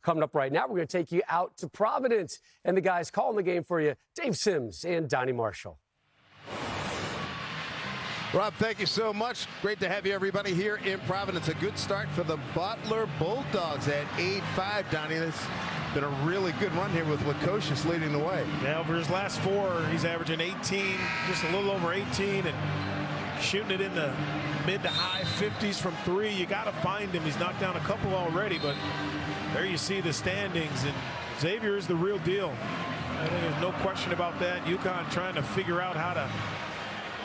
Coming up right now, we're going to take you out to Providence. And the guys calling the game for you, Dave Sims and Donnie Marshall. Rob, thank you so much. Great to have you, everybody, here in Providence. A good start for the Butler Bulldogs at 8-5. Donnie, it's been a really good run here with Lukosius leading the way. Yeah, over his last 4, he's averaging 18, just a little over 18, and shooting it in the mid to high 50s from 3. You got to find him. He's knocked down a couple already, but there you see the standings, and Xavier is the real deal. I think there's no question about that. UConn trying to figure out how to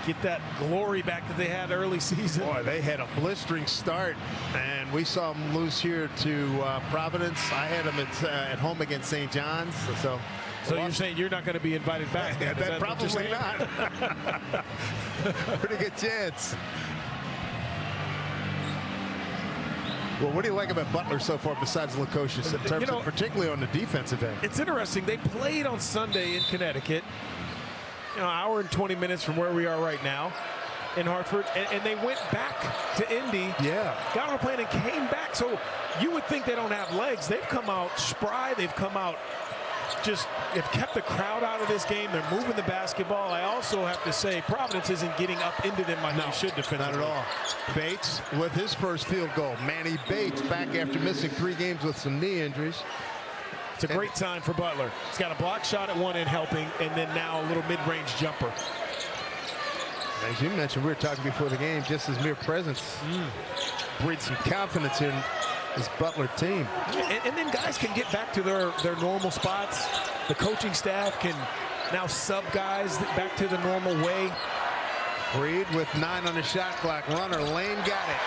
get that glory back that they had early season. Boy, they had a blistering start, and we saw them lose here to Providence. I had them at home against St. John's. So you're saying you're not going to be invited back? Yeah, that probably not. Pretty good chance. Well, what do you like about Butler so far besides Lukosius in terms of particularly on the defensive end? It's interesting. They played on Sunday in Connecticut. An hour and 20 minutes from where we are right now in Hartford, and they went back to Indy. Yeah. Got on a plane and came back. So you would think they don't have legs. They've come out spry. They've come out they've kept the crowd out of this game. They're moving the basketball. I also have to say Providence isn't getting up into them like they should defensively. Not at all. Bates with his first field goal. Manny Bates back after missing 3 games with some knee injuries. It's a great sign for Butler. He's got a block shot at one end helping, and then now a little mid-range jumper. As you mentioned, we were talking before the game, just his mere presence breeds some confidence in this Butler team. And then guys can get back to their normal spots. The coaching staff can now sub guys back to the normal way. Reed with 9 on the shot clock. Runner, Lane got it.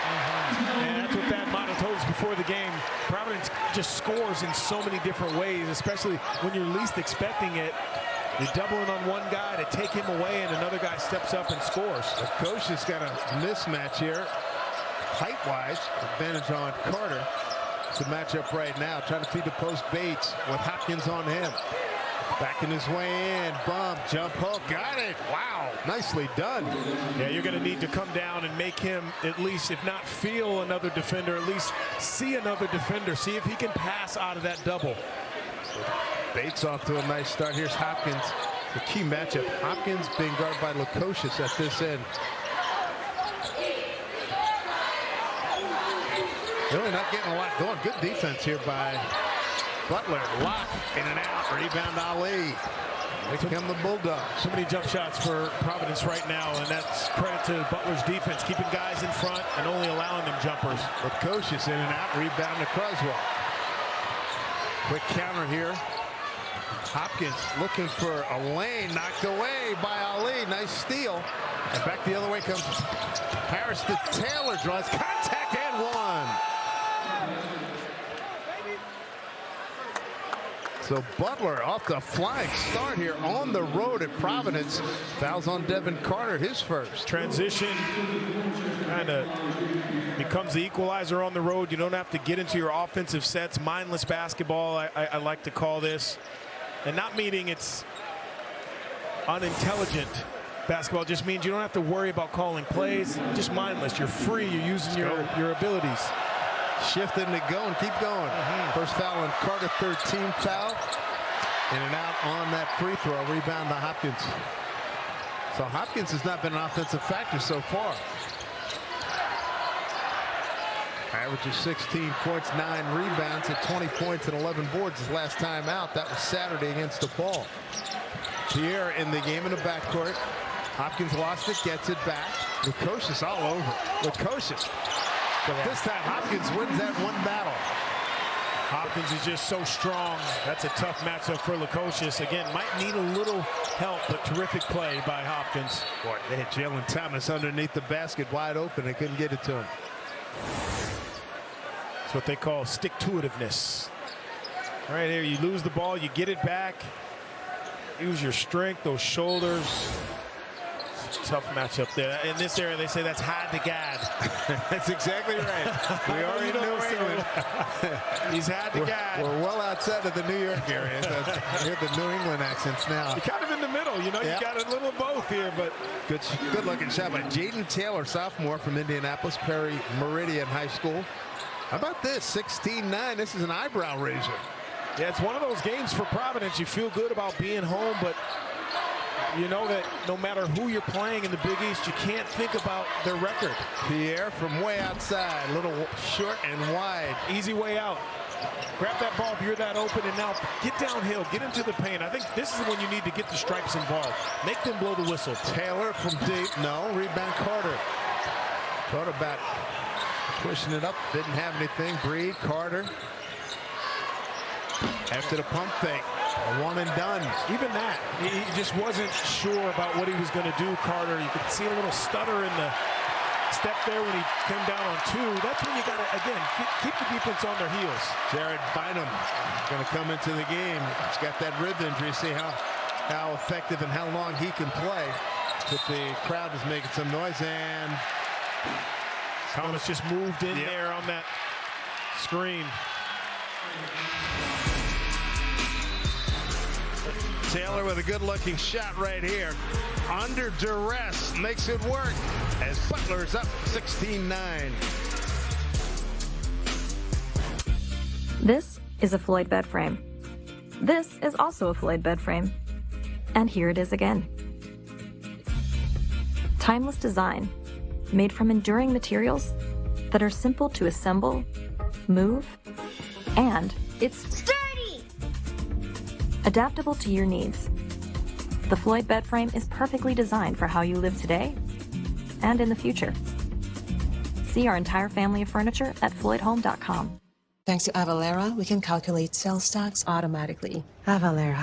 And that's what Thad Mata told us before the game. Providence just scores in so many different ways, especially when you're least expecting it. You're doubling on one guy to take him away, and another guy steps up and scores. The coach has got a mismatch here. Height-wise, advantage on Carter. It's a matchup right now. Trying to feed the post. Bates with Hopkins on him. Backing his way in. Bump, jump hook. Got it. Wow. Nicely done. Yeah, you're going to need to come down and make him at least, if not feel another defender, at least see another defender. See if he can pass out of that double. Bates off to a nice start. Here's Hopkins. The key matchup. Hopkins being guarded by Lukosius at this end. Really not getting a lot going. Good defense here by Butler. Lock in and out. Rebound Ali. Here come the Bulldogs. So many jump shots for Providence right now, and that's credit to Butler's defense, keeping guys in front and only allowing them jumpers. Lukosius in and out. Rebound to Croswell. Quick counter here. Hopkins looking for a lane. Knocked away by Ali. Nice steal. And back the other way comes Harris to Taylor. Draws contact and one. So Butler off the flying start here on the road at Providence. Fouls on Devin Carter, his first. Transition kind of becomes the equalizer on the road. You don't have to get into your offensive sets. Mindless basketball, I like to call this. And not meaning it's unintelligent basketball. Just means you don't have to worry about calling plays. Just mindless. You're free. You're using your abilities. Shifting to go and keep going. First foul on Carter, 13th foul. In and out on that free throw. Rebound to Hopkins. So Hopkins has not been an offensive factor so far. Averages 16 points, 9 rebounds, at 20 points and 11 boards his last time out. That was Saturday against DePaul. Pierre in the game in the backcourt. Hopkins lost it, gets it back. Lukosius all over. Lukosius. But this time Hopkins wins that one battle. Hopkins is just so strong. That's a tough matchup for Lukosius. Again, might need a little help, but terrific play by Hopkins. Boy, they had Jalen Thomas underneath the basket wide open. They couldn't get it to him. That's what they call stick-to-itiveness. Right here, you lose the ball, you get it back. Use your strength, those shoulders. Tough matchup there. In this area, they say that's hide the gad. That's exactly right. We are in New England. He's had the gad. We're well outside of the New York area. I hear the New England accents now. You're kind of in the middle, you know. You got a little of both here, but good looking shot by Jaden Taylor, sophomore from Indianapolis, Perry Meridian High School. How about this? 16-9. This is an eyebrow raiser. Yeah, it's one of those games for Providence. You feel good about being home, but you know that no matter who you're playing in the Big East, you can't think about their record. Pierre from way outside, a little short and wide. Easy way out. Grab that ball if you're that open, and now get downhill, get into the paint. I think this is when you need to get the stripes involved. Make them blow the whistle. Taylor from deep, no, rebound Carter. Thought about pushing it up, didn't have anything. Breed, Carter. After the pump fake, a one and done. Even that, he just wasn't sure about what he was going to do, Carter. You could see a little stutter in the step there when he came down on 2. That's when you got to, again, keep the defense on their heels. Jared Bynum going to come into the game. He's got that rib injury. See how effective and how long he can play. But the crowd is making some noise, and Thomas just moved in there on that screen. Taylor with a good-looking shot right here. Under duress, makes it work as Butler's up 16-9. This is a Floyd bed frame. This is also a Floyd bed frame. And here it is again. Timeless design, made from enduring materials that are simple to assemble, move, and it's sturdy! Adaptable to your needs. The Floyd bed frame is perfectly designed for how you live today and in the future. See our entire family of furniture at floydhome.com. Thanks to Avalara, we can calculate sales tax automatically. Avalara.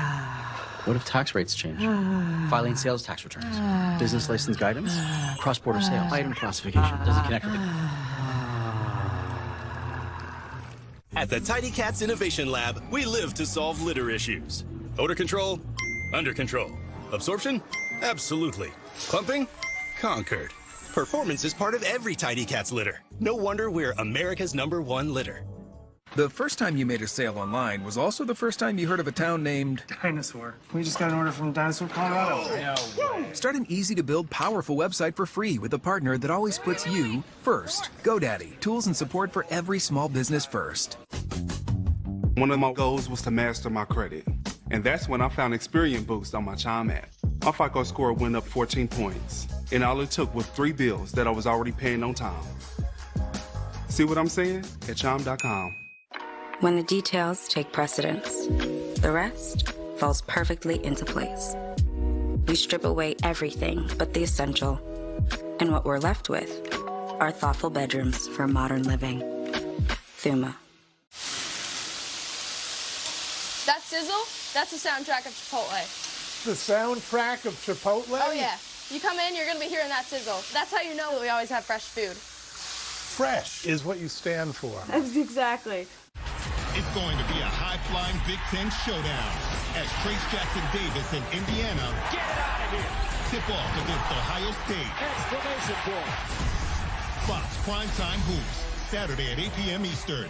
What if tax rates change? Filing sales tax returns, business license guidance, cross-border sales, item classification. Does it connect with it? At the Tidy Cats Innovation Lab, we live to solve litter issues. Odor control? Under control. Absorption? Absolutely. Pumping? Conquered. Performance is part of every Tidy Cats litter. No wonder we're America's #1 litter. The first time you made a sale online was also the first time you heard of a town named Dinosaur. We just got an order from Dinosaur, Colorado. No way. Start an easy-to-build, powerful website for free with a partner that always puts you first. GoDaddy. Tools and support for every small business first. One of my goals was to master my credit. And that's when I found Experian Boost on my Chime app. My FICO score went up 14 points. And all it took was 3 bills that I was already paying on time. See what I'm saying? At Chime.com. When the details take precedence, the rest falls perfectly into place. We strip away everything but the essential. And what we're left with are thoughtful bedrooms for modern living. Thuma. That sizzle, that's the soundtrack of Chipotle. The soundtrack of Chipotle? Oh, yeah. You come in, you're going to be hearing that sizzle. That's how you know that we always have fresh food. Fresh is what you stand for. Exactly. It's going to be a high-flying Big Ten showdown as Trace Jackson Davis in Indiana get it out of here. Tip off against Ohio State. Exclamation point. Fox Primetime Hoops, Saturday at 8 p.m. Eastern.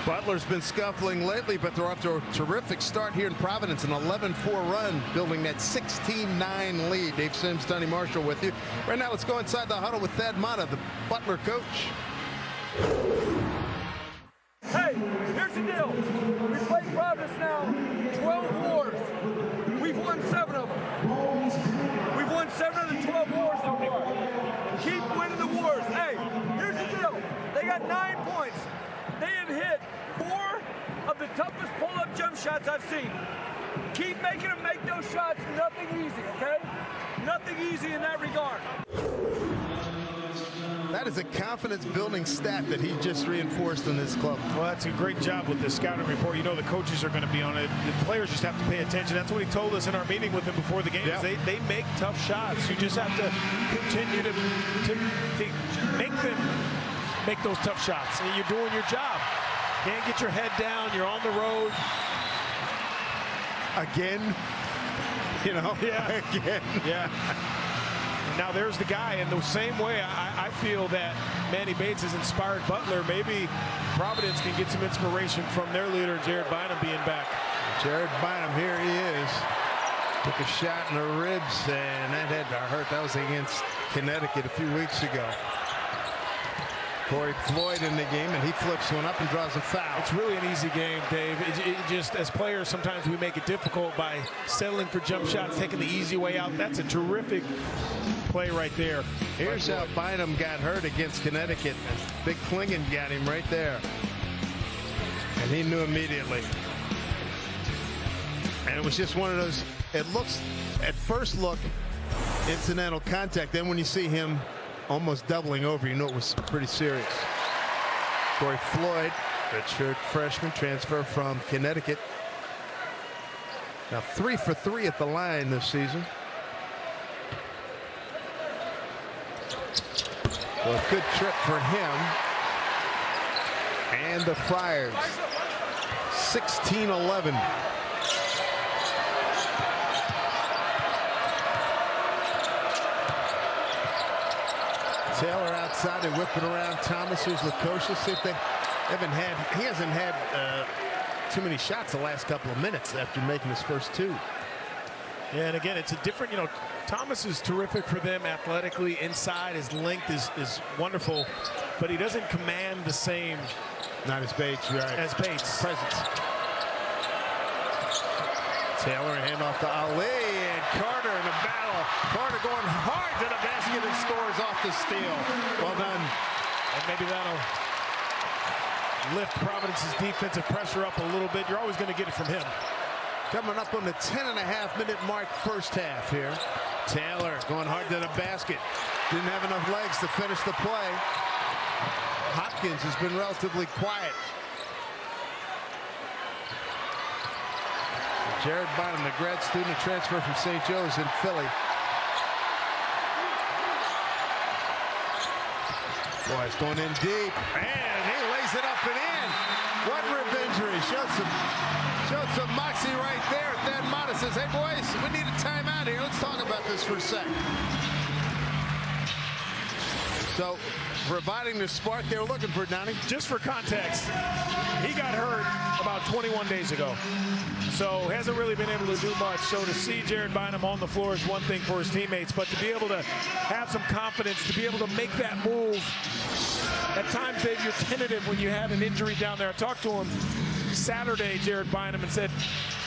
Butler's been scuffling lately, but they're off to a terrific start here in Providence, an 11-4 run, building that 16-9 lead. Dave Sims, Donnie Marshall with you. Right now, let's go inside the huddle with Thad Matta, the Butler coach. Hey, here's the deal. We played Providence now 12 wars. We've won 7 of them. We've won 7 of the 12 wars so far. Keep winning the wars. Hey, here's the deal. They got 9 points. They have hit 4 of the toughest pull-up jump shots I've seen. Keep making them make those shots. Nothing easy, okay? Nothing easy in that regard. That is a confidence-building stat that he just reinforced in this club. Well, that's a great job with the scouting report. You know the coaches are going to be on it. The players just have to pay attention. That's what he told us in our meeting with him before the game. Yep. They make tough shots. You just have to continue to make them make those tough shots. And you're doing your job. Can't get your head down. You're on the road. Again? You know? Yeah. Again. Yeah. Now there's the guy, and the same way I feel that Manny Bates has inspired Butler. Maybe Providence can get some inspiration from their leader, Jared Bynum, being back. Jared Bynum, here he is. Took a shot in the ribs, and that had to hurt. That was against Connecticut a few weeks ago. Corey Floyd in the game, and he flips one up and draws a foul. It's really an easy game, Dave. It just, as players, sometimes we make it difficult by settling for jump shots, taking the easy way out. That's a terrific play right there. Here's how Bynum got hurt against Connecticut. Big Klingon got him right there. And he knew immediately. And it was just one of those, it looks, at first look, incidental contact. Then when you see him almost doubling over, you know it was pretty serious. Corey Floyd, redshirt freshman, transfer from Connecticut. Now 3 for 3 at the line this season. Well, a good trip for him. And the Friars, 16-11. Taylor outside and whipping around Thomas, who's Lukosius. See if they haven't had, he hasn't had too many shots the last couple of minutes after making his first 2. Yeah, and again, it's a different, Thomas is terrific for them athletically. Inside, his length is wonderful, but he doesn't command the same. Not as Bates, right? As Bates. Presence. Taylor, a handoff to Ali, and Carter in a battle. Carter going hard to the basket and scores off the steal. Well done. And maybe that'll lift Providence's defensive pressure up a little bit. You're always going to get it from him. Coming up on the 10.5-minute mark, first half here. Taylor going hard to the basket. Didn't have enough legs to finish the play. Hopkins has been relatively quiet. Jared Bynum, the grad student transfer from St. Joe's in Philly. Boy, it's going in deep, and he lays it up and in. What rib injury? Showed some moxie right there. Thad Matta says, hey, boys, we need a timeout here. Let's talk about this for a sec. So, providing the spark they were looking for, Donnie. Just for context, he got hurt about 21 days ago. So hasn't really been able to do much. So to see Jared Bynum on the floor is one thing for his teammates, but to be able to have some confidence, to be able to make that move. At times, Dave, you're tentative when you had an injury down there. I talked to him Saturday, Jared Bynum, and said,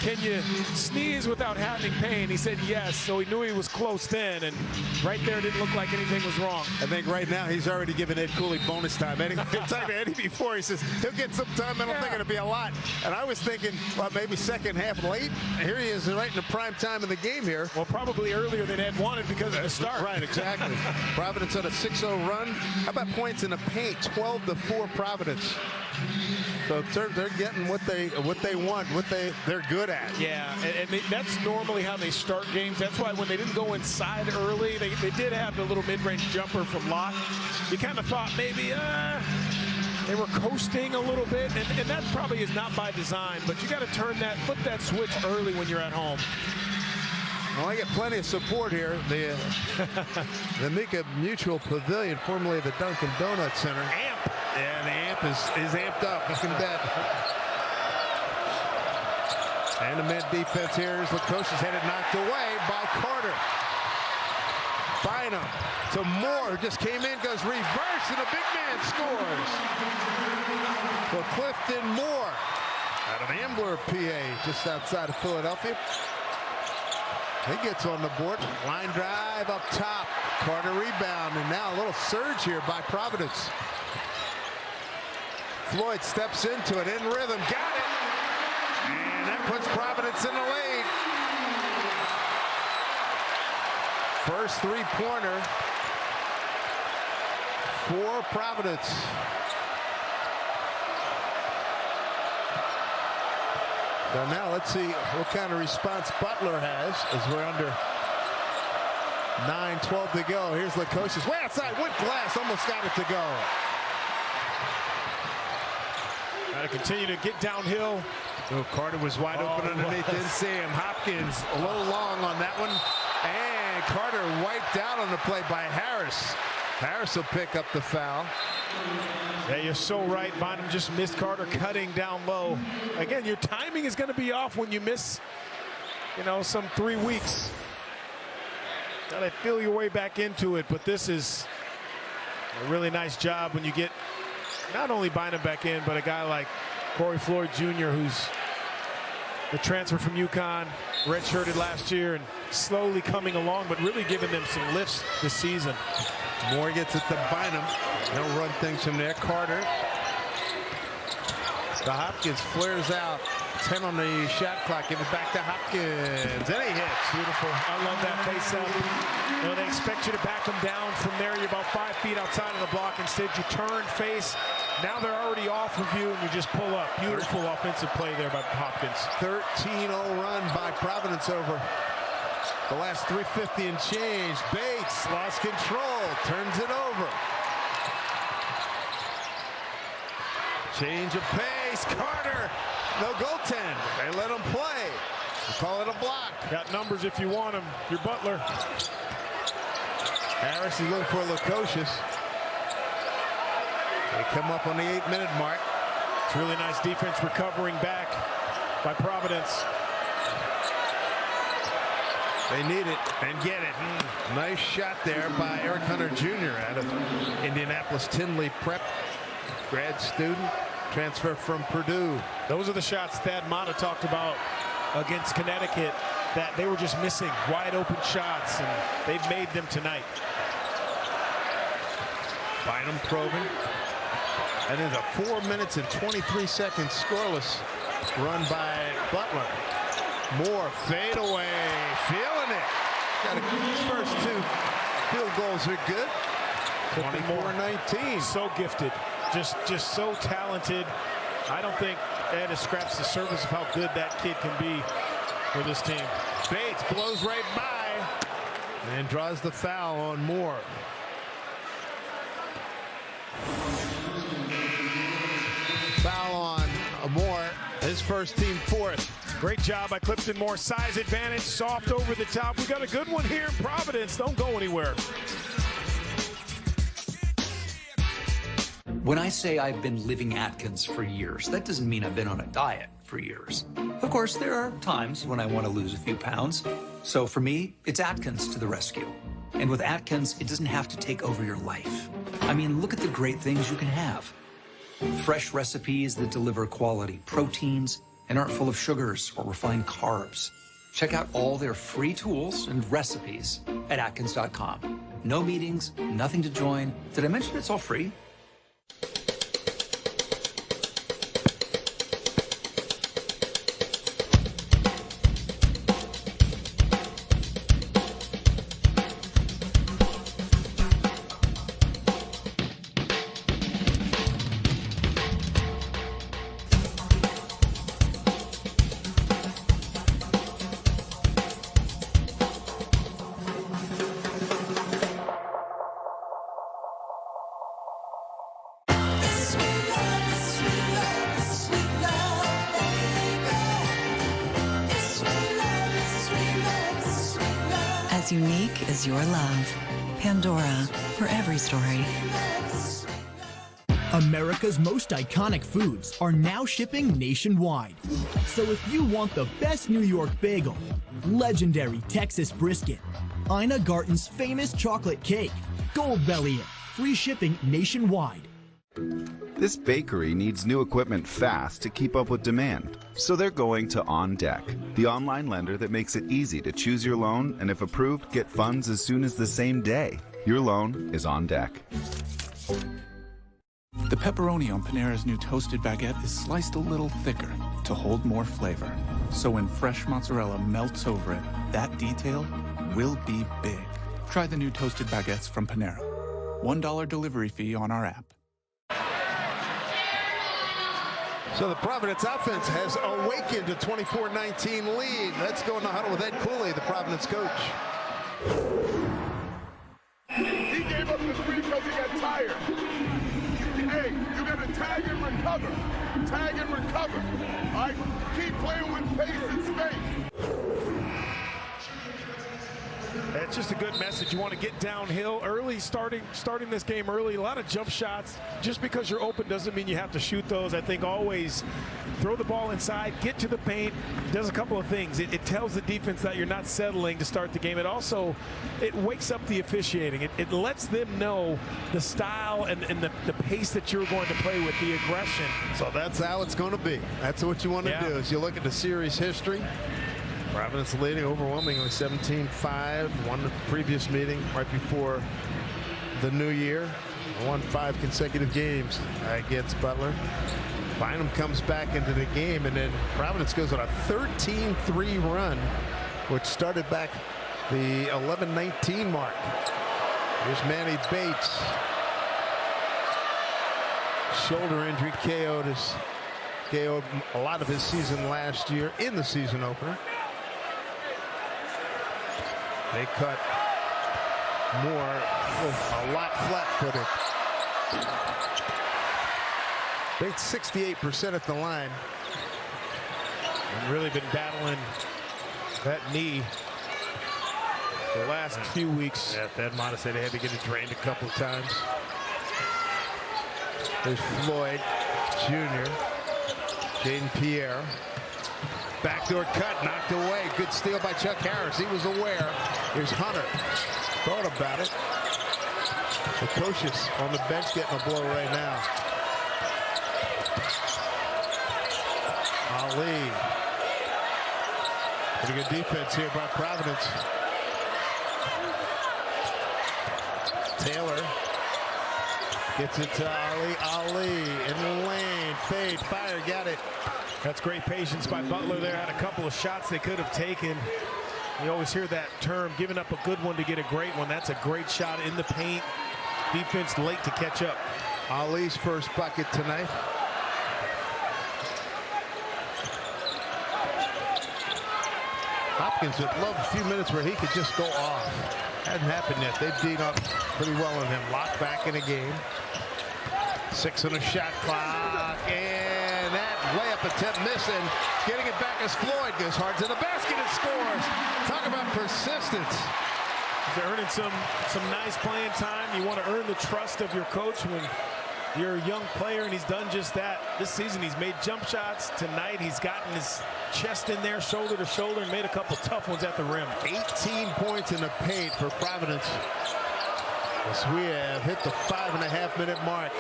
can you sneeze without having pain? He said yes, so he knew he was close then, and right there didn't look like anything was wrong. I think right now he's already given Ed Cooley bonus time. Eddie, I talked to Eddie before, he says he'll get some time. I don't think it'll be a lot. And I was thinking, well, maybe second half late. Here he is right in the prime time of the game here. Well, probably earlier than Ed wanted because of the start. Right, exactly. Providence on a 6-0 run. How about points in the paint? 12-4 Providence. So they're getting what they want, what they're good at. Yeah, and that's normally how they start games. That's why when they didn't go inside early, they did have the little mid-range jumper from Locke. You kind of thought maybe they were coasting a little bit, and that probably is not by design. But you got to flip that switch early when you're at home. Well, I get plenty of support here. The Mika Mutual Pavilion, formerly the Dunkin' Donuts Center. Amp. Yeah, the amp is amped up. You can bet. And the mid defense here is Lukosius had it knocked away by Carter. Bynum to Moore, just came in, goes reverse, and a big man scores. So Clifton Moore out of Ambler, PA, just outside of Philadelphia. He gets on the board. Line drive up top. Carter rebound, and now a little surge here by Providence. Floyd steps into it, in rhythm, got it. And that puts Providence in the lead. First three-pointer for Providence. So now let's see what kind of response Butler has as we're under 9:12 to go. Here's Lukosius way outside with glass, almost got it to go. Got to continue to get downhill. Oh, Carter was wide open underneath. Didn't see him. Hopkins a little long on that one. And Carter wiped out on the play by Harris. Harris will pick up the foul. Yeah, you're so right. Bynum just missed Carter cutting down low. Again, your timing is going to be off when you miss, some 3 weeks. Got to feel your way back into it, but this is A really nice job when you get not only Bynum back in, but a guy like Corey Floyd Jr., who's the transfer from UConn, redshirted last year and slowly coming along, but really giving them some lifts this season. Moore gets it to Bynum. They'll run things from there. Carter. The Hopkins flares out. 10 on the shot clock. Give it back to Hopkins. And he hits. Beautiful. I love that face-up. You know, they expect you to back them down. From there, you're about 5 feet outside of the block. Instead, you turn, face. Now they're already off of you, and you just pull up. Beautiful offensive play there by Hopkins. 13-0 run by Providence over the last 350 and change. Bates lost control. Turns it over. Change of pace. Carter. No goaltend. They let him play. We call it a block. Got numbers if you want them. You're Butler. Harris is looking for Lukosius. They come up on the 8-minute mark. It's really nice defense recovering back by Providence. They need it and get it. Nice shot there by Eric Hunter Jr. out of Indianapolis Tinley Prep. Grad student. Transfer from Purdue. Those are the shots Thad Matta talked about against Connecticut, that they were just missing wide open shots, and they've made them tonight. Bynum probing. And then a 4 minutes and 23 seconds scoreless run by Butler. Moore fade away, feeling it. Got his first 2 field goals are good. 24-19. So gifted. Just so talented. I don't think Ed has scratched the surface of how good that kid can be for this team. Bates blows right by and draws the foul on Moore. Foul on Moore, his first team 4th. Great job by Clifton. Moore, size advantage, soft over the top. We got a good one here in Providence. Don't go anywhere. When I say I've been living Atkins for years, that doesn't mean I've been on a diet for years. Of course, there are times when I want to lose a few pounds. So for me, it's Atkins to the rescue. And with Atkins, it doesn't have to take over your life. I mean, look at the great things you can have. Fresh recipes that deliver quality proteins and aren't full of sugars or refined carbs. Check out all their free tools and recipes at Atkins.com. No meetings, nothing to join. Did I mention it's all free? As unique as your love. Pandora, for every story. America's most iconic foods are now shipping nationwide. So if you want the best New York bagel, legendary Texas brisket, Ina Garten's famous chocolate cake, Gold Belly It, free shipping nationwide. This bakery needs new equipment fast to keep up with demand. So they're going to On Deck, the online lender that makes it easy to choose your loan and if approved, get funds as soon as the same day. Your loan is on deck. The pepperoni on Panera's new toasted baguette is sliced a little thicker to hold more flavor. So when fresh mozzarella melts over it, that detail will be big. Try the new toasted baguettes from Panera. $1 delivery fee on our app. So the Providence offense has awakened a 24-19 lead. Let's go in the huddle with Ed Cooley, the Providence coach. He gave up the three because he got tired. Hey, you got to tag and recover. Tag and recover. All right? Keep playing with pace and space. Ed it's just a good message. You want to get downhill early, starting this game early. A lot of jump shots. Just because you're open doesn't mean you have to shoot those. I think always throw the ball inside, get to the paint. Does a couple of things. It tells the defense that you're not settling to start the game. It wakes up the officiating. It lets them know the style and the pace that you're going to play with, the aggression. So that's how it's going to be. That's what you want to do. As you look at the series history, Providence leading overwhelmingly 17-5. Won the previous meeting right before the new year. Won 5 consecutive games against Butler. Bynum comes back into the game, and then Providence goes on a 13-3 run, which started back the 11-19 mark. Here's Manny Bates. Shoulder injury KO'd a lot of his season last year in the season opener. They cut Moore a lot flat-footed. Bates 68% at the line. And really been battling that knee the last few weeks. Yeah, Ed Mata said they had to get it drained a couple of times. There's Floyd Jr. Jaden Pierre. Backdoor cut, knocked away. Good steal by Chuck Harris. He was aware. Here's Hunter. Thought about it. Precocious on the bench getting a blow right now. Ali. Pretty good defense here by Providence. Taylor gets it to Ali. Ali in the lane. Fade. Fire. Got it. That's great patience by Butler there. Had a couple of shots they could have taken. You always hear that term, giving up a good one to get a great one. That's a great shot in the paint. Defense late to catch up. Ali's first bucket tonight. Hopkins would love a few minutes where he could just go off. Hasn't happened yet. They've beat up pretty well on him. Locked back in the game. 6 on the shot clock. And that layup attempt missing. Getting it back as Floyd goes hard to the basket and scores. Talk about persistence. They're earning some nice playing time. You want to earn the trust of your coach when you're a young player, and he's done just that. This season he's made jump shots. Tonight he's gotten his chest in there, shoulder to shoulder, and made a couple tough ones at the rim. 18 points in the paint for Providence. As we have hit the 5.5-minute mark.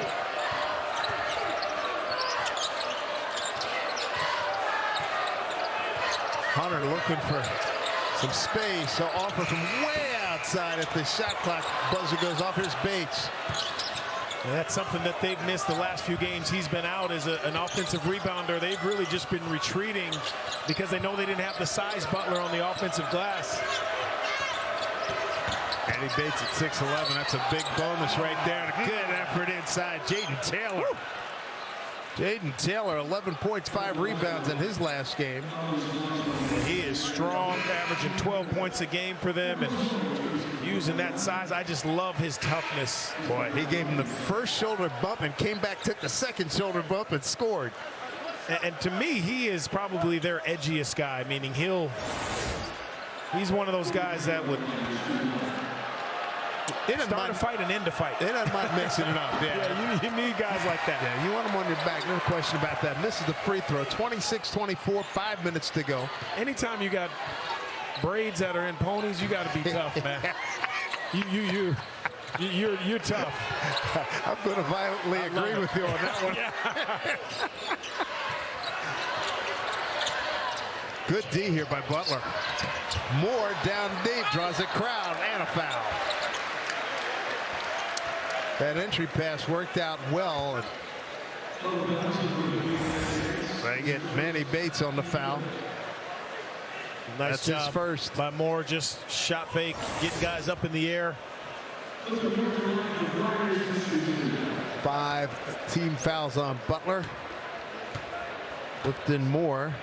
Hunter looking for some space. So offer from way outside if the shot clock buzzer goes off. Here's Bates. And that's something that they've missed the last few games he's been out as an offensive rebounder. They've really just been retreating because they know they didn't have the size Butler on the offensive glass. Manny Bates at 6'11". That's a big bonus right there. And a good effort inside. Jaden Taylor. Jaden Taylor, 11 points, 5 rebounds in his last game. He is strong, averaging 12 points a game for them, and using that size. I just love his toughness. Boy, he gave him the first shoulder bump and came back, took the second shoulder bump and scored. And to me, he is probably their edgiest guy, meaning he's one of those guys that would start a fight and end a fight. They don't mind mixing it up. Yeah, you need guys like that. Yeah, you want them on your back. No question about that. Misses the free throw. 26-24, 5 minutes to go. Anytime you got braids that are in ponies, you got to be tough, man. You're tough. I'm going to violently agree with you on that one. Good D here by Butler. Moore down deep, draws a crowd and a foul. That entry pass worked out well. They get Manny Bates on the foul. Nice That's job his first. by Moore, just shot fake, getting guys up in the air. 5 team fouls on Butler. Clifton Moore.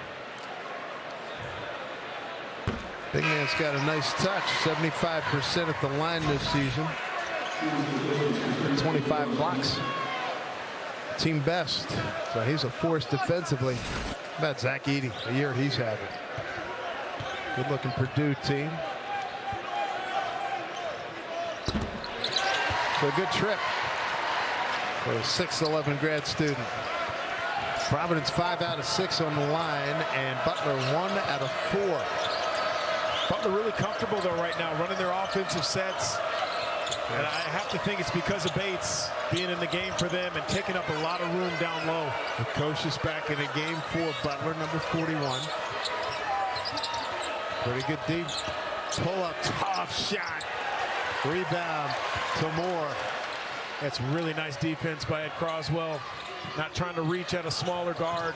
Big man's got a nice touch. 75% at the line this season. 25 blocks. Team best. So he's a force defensively. How about Zach Edey, the year he's having. Good looking Purdue team. So a good trip for a 6'11" grad student. Providence 5 out of 6 on the line, and Butler 1 out of 4. Butler really comfortable though right now, running their offensive sets. And I have to think it's because of Bates being in the game for them and taking up a lot of room down low. The coach is back in the game for Butler, number 41. Pretty good deep pull-up, tough shot. Rebound to Moore. That's really nice defense by Ed Croswell. Not trying to reach at a smaller guard.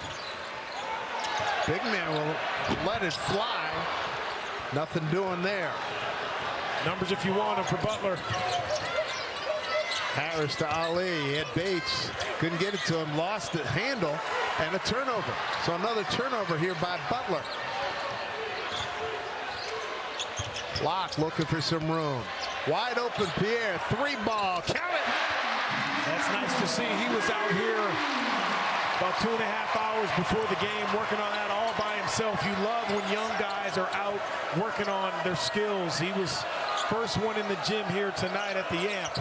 Big man will let it fly. Nothing doing there. Numbers if you want them for Butler. Harris to Ali. He had Bates. Couldn't get it to him. Lost the handle and a turnover. So another turnover here by Butler. Locke looking for some room. Wide open Pierre. 3-ball. Count it. That's nice to see. He was out here about 2.5 hours before the game working on that all by himself. You love when young guys are out working on their skills. He was first one in the gym here tonight at the AMP.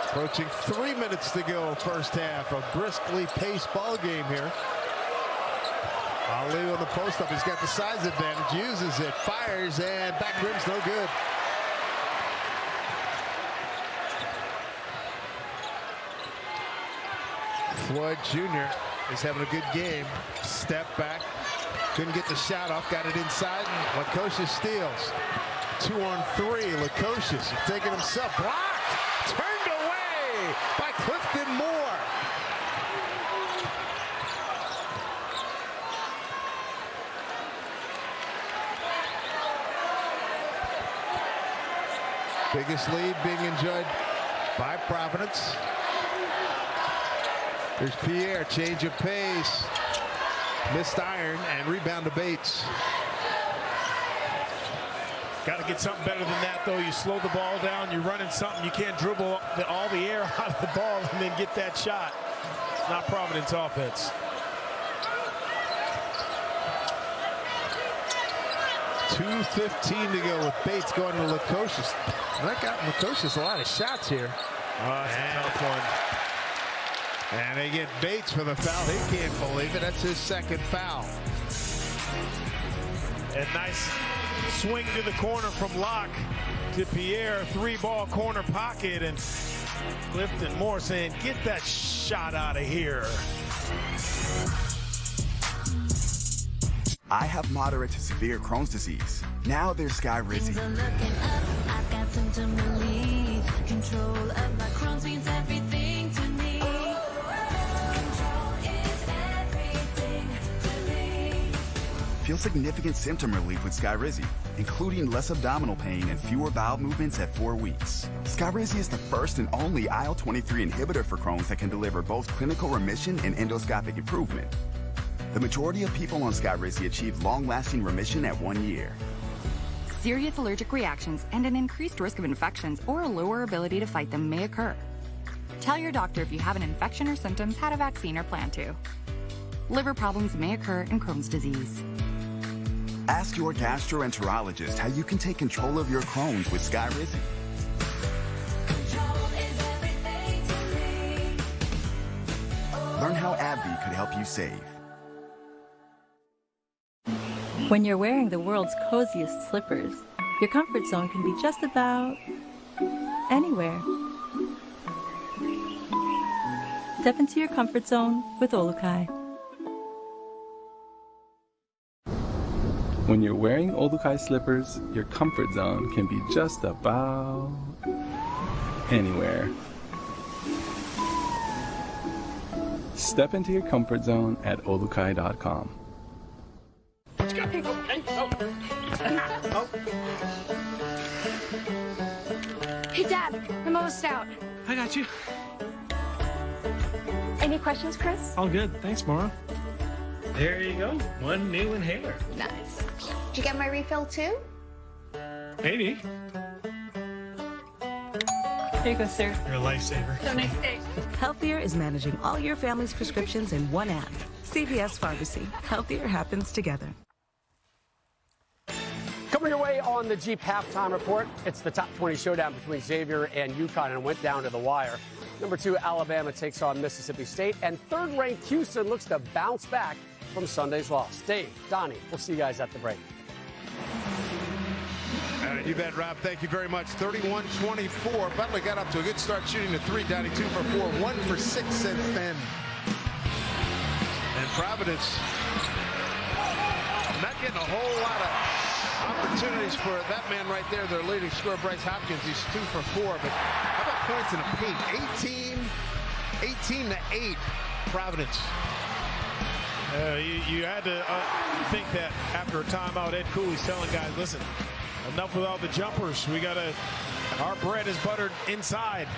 Approaching 3 minutes to go first half. A briskly paced ball game here. Ali on the post up. He's got the size advantage. Uses it. Fires and back rim's no good. Floyd Jr. is having a good game. Step back. Couldn't get the shot off. Got it inside. And Lukosius steals. 2 on 3. Lukosius taking himself. Blocked. Turned away by Clifton Moore. Biggest lead being enjoyed by Providence. There's Pierre, change of pace. Missed iron and rebound to Bates. Got to get something better than that, though. You slow the ball down, you're running something. You can't dribble all the air out of the ball and then get that shot. It's not Providence offense. 2:15 to go with Bates going to Lukosius. That got Lukosius a lot of shots here. Oh, that's a tough one. And they get Bates for the foul. He can't believe it. That's his second foul. And nice swing to the corner from Locke to Pierre. 3-ball corner pocket. And Clifton Moore saying, get that shot out of here. I have moderate to severe Crohn's disease. Now there's Skyrizi. Control of my Crohn's means everything to me. Control is everything to me. Feel significant symptom relief with Skyrizi, including less abdominal pain and fewer bowel movements at 4 weeks. Skyrizi is the first and only IL-23 inhibitor for Crohn's that can deliver both clinical remission and endoscopic improvement. The majority of people on Skyrizi achieve long-lasting remission at 1 year. Serious allergic reactions and an increased risk of infections or a lower ability to fight them may occur. Tell your doctor if you have an infection or symptoms, had a vaccine, or plan to. Liver problems may occur in Crohn's disease. Ask your gastroenterologist how you can take control of your Crohn's with Skyrizi. Learn how AbbVie could help you save. When you're wearing the world's coziest slippers, your comfort zone can be just about anywhere. Step into your comfort zone with Olukai. When you're wearing Olukai slippers, your comfort zone can be just about anywhere. Step into your comfort zone at olukai.com. Hey, Dad, I'm almost out. I got you. Any questions, Chris? All good. Thanks, Maura. There you go. One new inhaler. Nice. Did you get my refill, too? Maybe. Here you go, sir. You're a lifesaver. Have a nice day. Healthier is managing all your family's prescriptions in one app. CVS Pharmacy. Healthier happens together. Coming your way on the Jeep Halftime Report, it's the top 20 showdown between Xavier and UConn, and it went down to the wire. Number 2, Alabama takes on Mississippi State, and third-ranked Houston looks to bounce back from Sunday's loss. Dave, Donnie, we'll see you guys at the break. You bet, Rob. Thank you very much. 31-24. Butler got up to a good start shooting the 3. Donnie 2 for 4, 1 for 6 since then. And Providence not getting a whole lot of opportunities for that man right there, their leading scorer, Bryce Hopkins. He's 2 for 4. But how about points in the paint? 18-8, Providence. You had to think that after a timeout, Ed Cooley's telling guys, listen, enough with all the jumpers. We got to, our bread is buttered inside.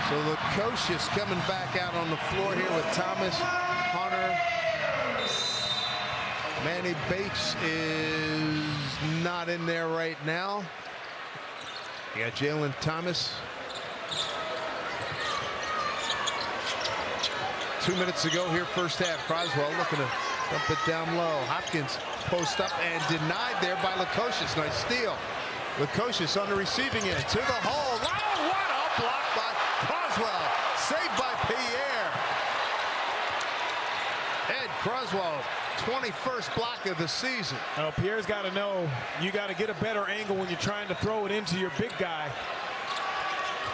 So Lukosius coming back out on the floor here with Thomas, Hunter. Manny Bates is not in there right now. You got Jalen Thomas. 2 minutes to go here, first half. Croswell looking to dump it down low. Hopkins post up and denied there by Lukosius. Nice steal. Lukosius on the receiving end to the hole. Wow, what a block by Croswell. Saved by Pierre. Ed Croswell, 21st block of the season. Well, Pierre's got to know you got to get a better angle when you're trying to throw it into your big guy.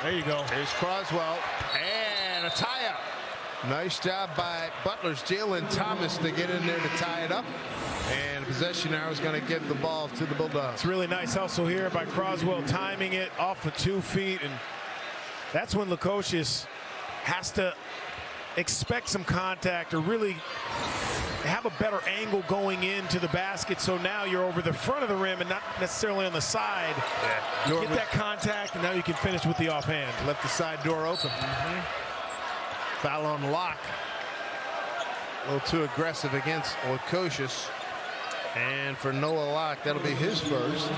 There you go. There's Croswell and a tie-up. Nice job by Butler's Jalen Thomas to get in there to tie it up. And possession now is going to give the ball to the Bulldogs. It's really nice hustle here by Croswell, timing it off the 2 feet. And that's when Lukosius has to expect some contact or really have a better angle going into the basket. So now you're over the front of the rim and not necessarily on the side. Yeah. Get that contact, and now you can finish with the offhand. Left the side door open. Foul on Locke. A little too aggressive against Lukosius. And for Noah Locke, that'll be his first.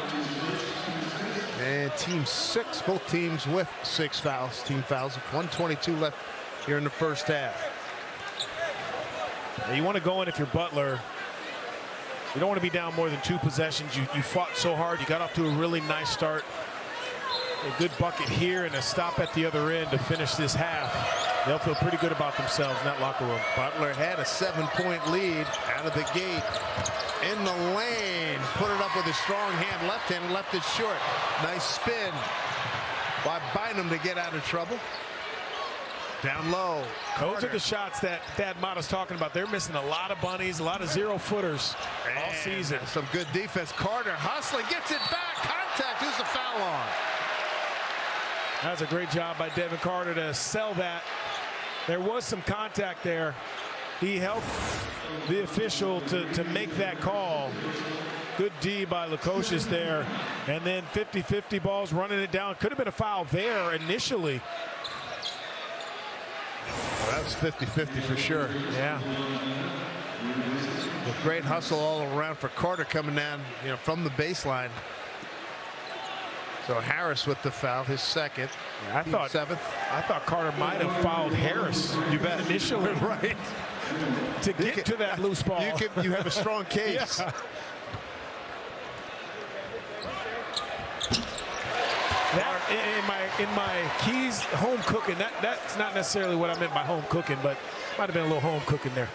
And team 6, both teams with 6 fouls. Team fouls. 1:22 left here in the first half. You want to go in if you're Butler. You don't want to be down more than 2 possessions. You fought so hard. You got off to a really nice start. A good bucket here and a stop at the other end to finish this half. They'll feel pretty good about themselves in that locker room. Butler had a 7-point lead out of the gate. In the lane. Put it up with a strong hand. Left hand, left it short. Nice spin by Bynum to get out of trouble. Down low. Those are the shots that Thad Matta's talking about. They're missing a lot of bunnies, a lot of 0-footers all season. Some good defense. Carter hustling, gets it back. Contact. Who's the foul on? That's a great job by Devin Carter to sell that. There was some contact there. He helped the official to make that call. Good D by Lukosius there. And then 50-50 balls running it down. Could have been a foul there initially. Well, that was 50-50 for sure. Yeah. A great hustle all around for Carter coming down, from the baseline. So Harris with the foul, his second. I thought 7th. I thought Carter might have fouled Harris. You bet. Initially, right. To get to that loose ball. You have a strong case. Yeah. That, in my Keys home cooking, that's not necessarily what I meant by home cooking, but might have been a little home cooking there.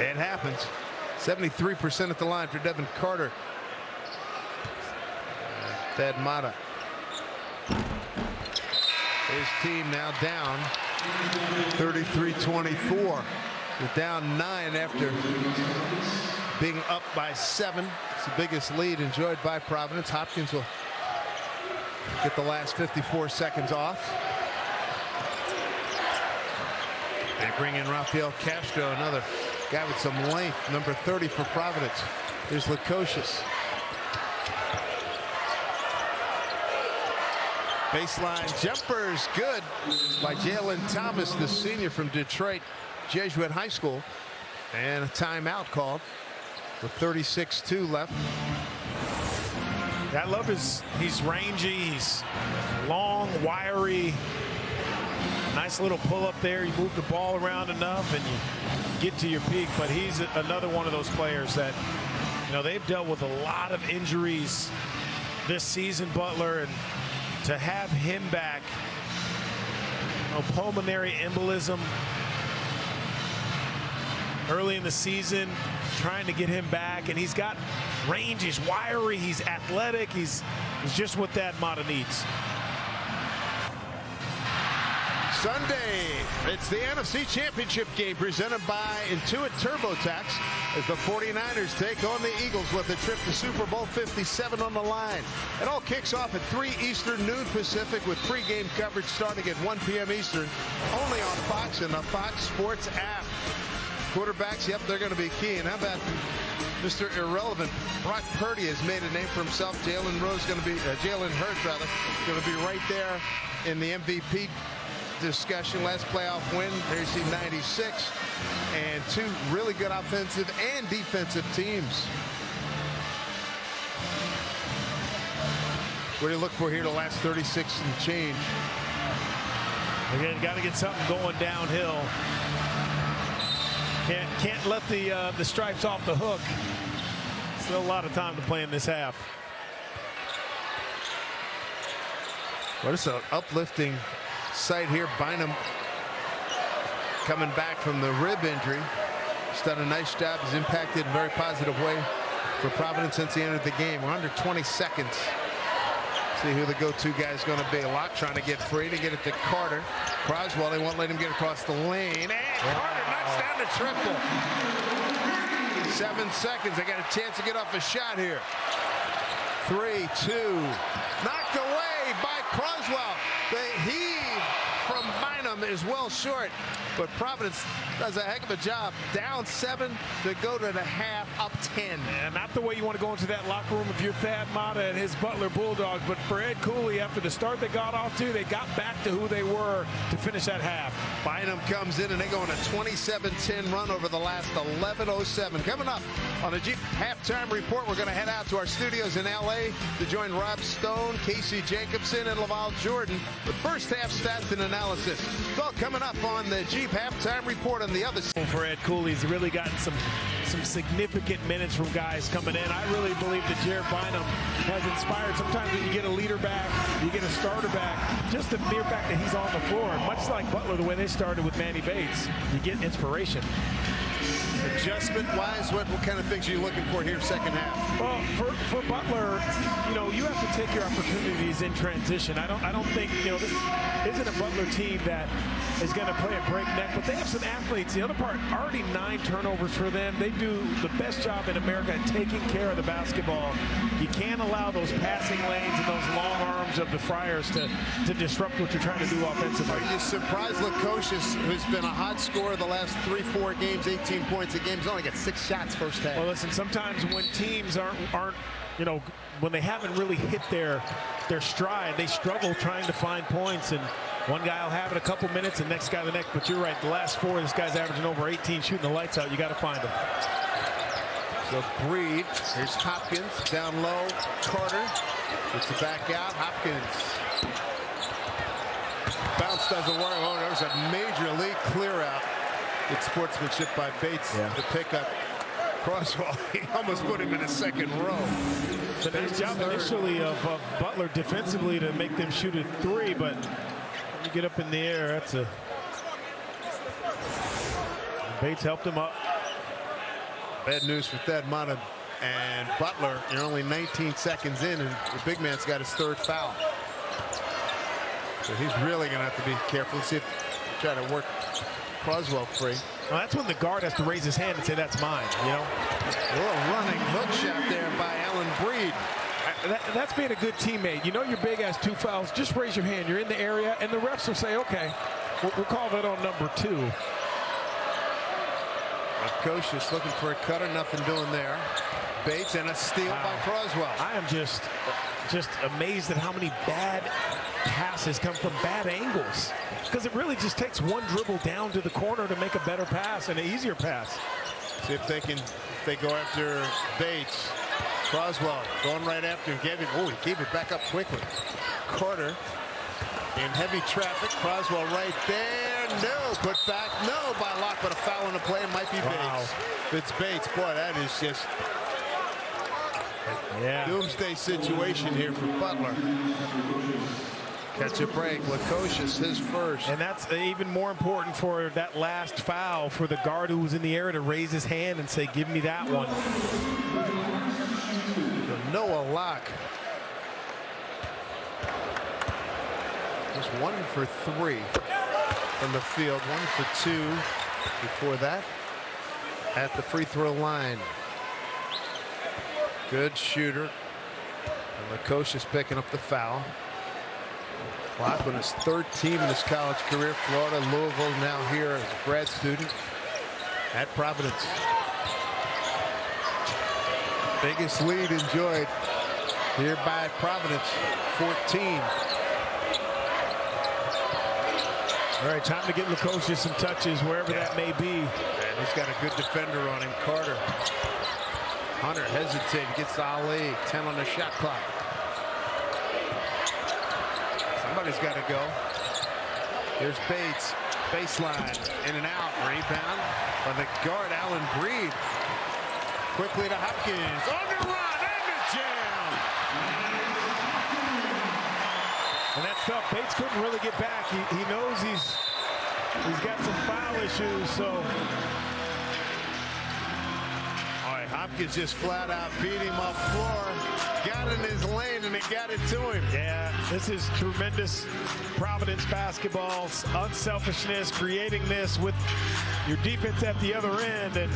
It happens. 73% at the line for Devin Carter. Thad Matta. His team now down 33-24. They're down 9 after being up by 7. It's the biggest lead enjoyed by Providence. Hopkins will get the last 54 seconds off. They bring in Rafael Castro, another guy with some length, number 30 for Providence. Here's Lukosius. Baseline jumpers, good by Jalen Thomas, the senior from Detroit Jesuit High School. And a timeout called with 36-2 left. I love he's rangy, he's long, wiry. Nice little pull up there. You move the ball around enough and you get to your peak, but he's another one of those players that, you know, they've dealt with a lot of injuries this season, Butler, and to have him back, you know, pulmonary embolism early in the season, trying to get him back, and he's got range, he's wiry, he's athletic, he's just what that Mata needs. Sunday, it's the NFC Championship game presented by Intuit TurboTax as the 49ers take on the Eagles with a trip to Super Bowl 57 on the line. It all kicks off at 3 Eastern, noon Pacific, with pregame coverage starting at 1 p.m. Eastern, only on Fox and the Fox Sports app. Quarterbacks, yep, they're going to be key. And how about Mr. Irrelevant? Brock Purdy has made a name for himself. Jalen Hurts, going to be right there in the MVP discussion. Last playoff win, there's the 96, and 2 really good offensive and defensive teams. What do you look for here the last 36 and change? Again, got to get something going downhill. Can't let the stripes off the hook. Still a lot of time to play in this half. What is an uplifting sight here. Bynum coming back from the rib injury. He's done a nice job. He's impacted in a very positive way for Providence since he entered the game. We're under 20 seconds. See who the go-to guy is going to be. Locke trying to get free to get it to Carter. Croswell, they won't let him get across the lane. And Carter knocks down the triple. 7 seconds. They got a chance to get off a shot here. 3, 2. Knocked away by Croswell. The heave from Bynum is well short, but Providence does a heck of a job. Down 7 to go to the half, up 10. And not the way you want to go into that locker room if you're Thad Mata and his Butler Bulldogs, but for Ed Cooley, after the start they got off to, they got back to who they were to finish that half. Bynum comes in and they go on a 27-10 run over the last 11:07. Coming up on the Jeep Halftime Report, we're going to head out to our studios in L.A. to join Rob Stone, Casey Jacobson, and Laval Jordan with first half stats and analysis. It's all coming up on the Jeep Halftime Report on the other side. For Ed Cooley, he's really gotten some significant minutes from guys coming in. I really believe that Jared Bynum has inspired. Sometimes when you get a leader back, you get a starter back, just the mere fact that he's on the floor, much like Butler, the way they started with Manny Bates, you get inspiration. Adjustment-wise, what kind of things are you looking for here second half? Well, for Butler, you know, you have to take your opportunities in transition. I don't think, you know, this isn't a Butler team that is going to play a breakneck, but they have some athletes. The other part, already 9 turnovers for them. They do the best job in America at taking care of the basketball. You can't allow those passing lanes and those long arms of the Friars to disrupt what you're trying to do offensively. Are you surprised Lukosius, who's been a hot scorer the last 3-4 games, 18 points a game, he's only got 6 shots first half? Well, listen, sometimes when teams aren't you know, when they haven't really hit their stride, they struggle trying to find points, and one guy will have it a couple minutes and next guy the next. But you're right, the last 4, this guy's averaging over 18, shooting the lights out. You got to find him. So Breed, here's Hopkins down low. Carter gets it back out. Hopkins, bounce doesn't work. Oh, there's a major league clear out. Good sportsmanship by Bates to pick up Croswell. He almost put him in a second row. The nice job initially of Butler defensively to make them shoot a 3, but when you get up in the air, that's a... Bates helped him up. Bad news for Thad Mata and Butler. You're only 19 seconds in, and the big man's got his 3rd foul. So he's really going to have to be careful. Let's see if try to work Croswell free. Well, that's when the guard has to raise his hand and say, that's mine, you know? A little running hook shot there by Alan Breed. That's being a good teammate. You know your big has 2 fouls. Just raise your hand. You're in the area, and the refs will say, okay, we'll call that on number 2. Lukosius looking for a cutter. Nothing doing there. Bates and a steal by Croswell. I am just amazed at how many bad passes come from bad angles, because it really just takes one dribble down to the corner to make a better pass and an easier pass. See if they go after Bates. Croswell going right after him. He gave it back up quickly. Carter in heavy traffic. Croswell right there. no, put back, no by Locke, but a foul on the play. It might be Bates. It's Bates. Boy, that is just doomsday situation here for Butler. Catch a break. Lukosius, his first. And that's even more important for that last foul for the guard who was in the area to raise his hand and say, give me that one. Noah Locke. Just 1 for 3 from the field, 1 for 2 before that at the free throw line. Good shooter. And Lukosius picking up the foul. Locke on his 3rd team in his college career. Florida, Louisville, now here as a grad student at Providence. Biggest lead enjoyed here by Providence, 14. All right, time to get Lukosius some touches wherever that may be. And he's got a good defender on him, Carter. Hunter hesitated, gets Ali, 10 on the shot clock. Somebody's got to go. Here's Bates, baseline, in and out, rebound by the guard, Allen Breed. Quickly to Hopkins, on the run, and the jam. And that's tough. Bates couldn't really get back. He knows he's got some foul issues, so. All right, Hopkins just flat out beat him up floor, got in his lane, and it got it to him. Yeah, this is tremendous Providence basketball, unselfishness, creating this with your defense at the other end, and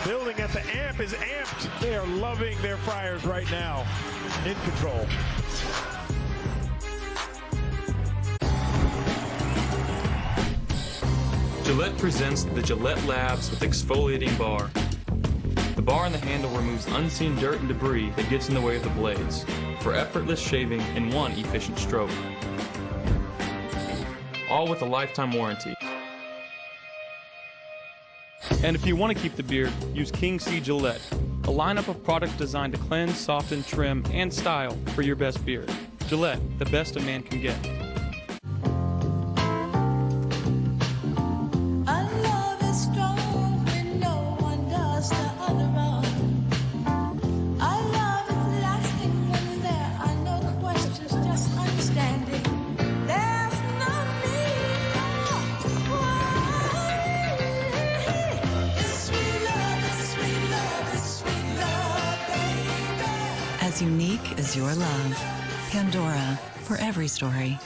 building at the amp is amped. They are loving their Friars right now, in control. Gillette presents the Gillette Labs with exfoliating bar. The bar and the handle removes unseen dirt and debris that gets in the way of the blades for effortless shaving in one efficient stroke. All with a lifetime warranty. And if you want to keep the beard, use King C Gillette, a lineup of products designed to cleanse, soften, trim, and style for your best beard. Gillette, the best a man can get. As unique as your love. Pandora, for every story.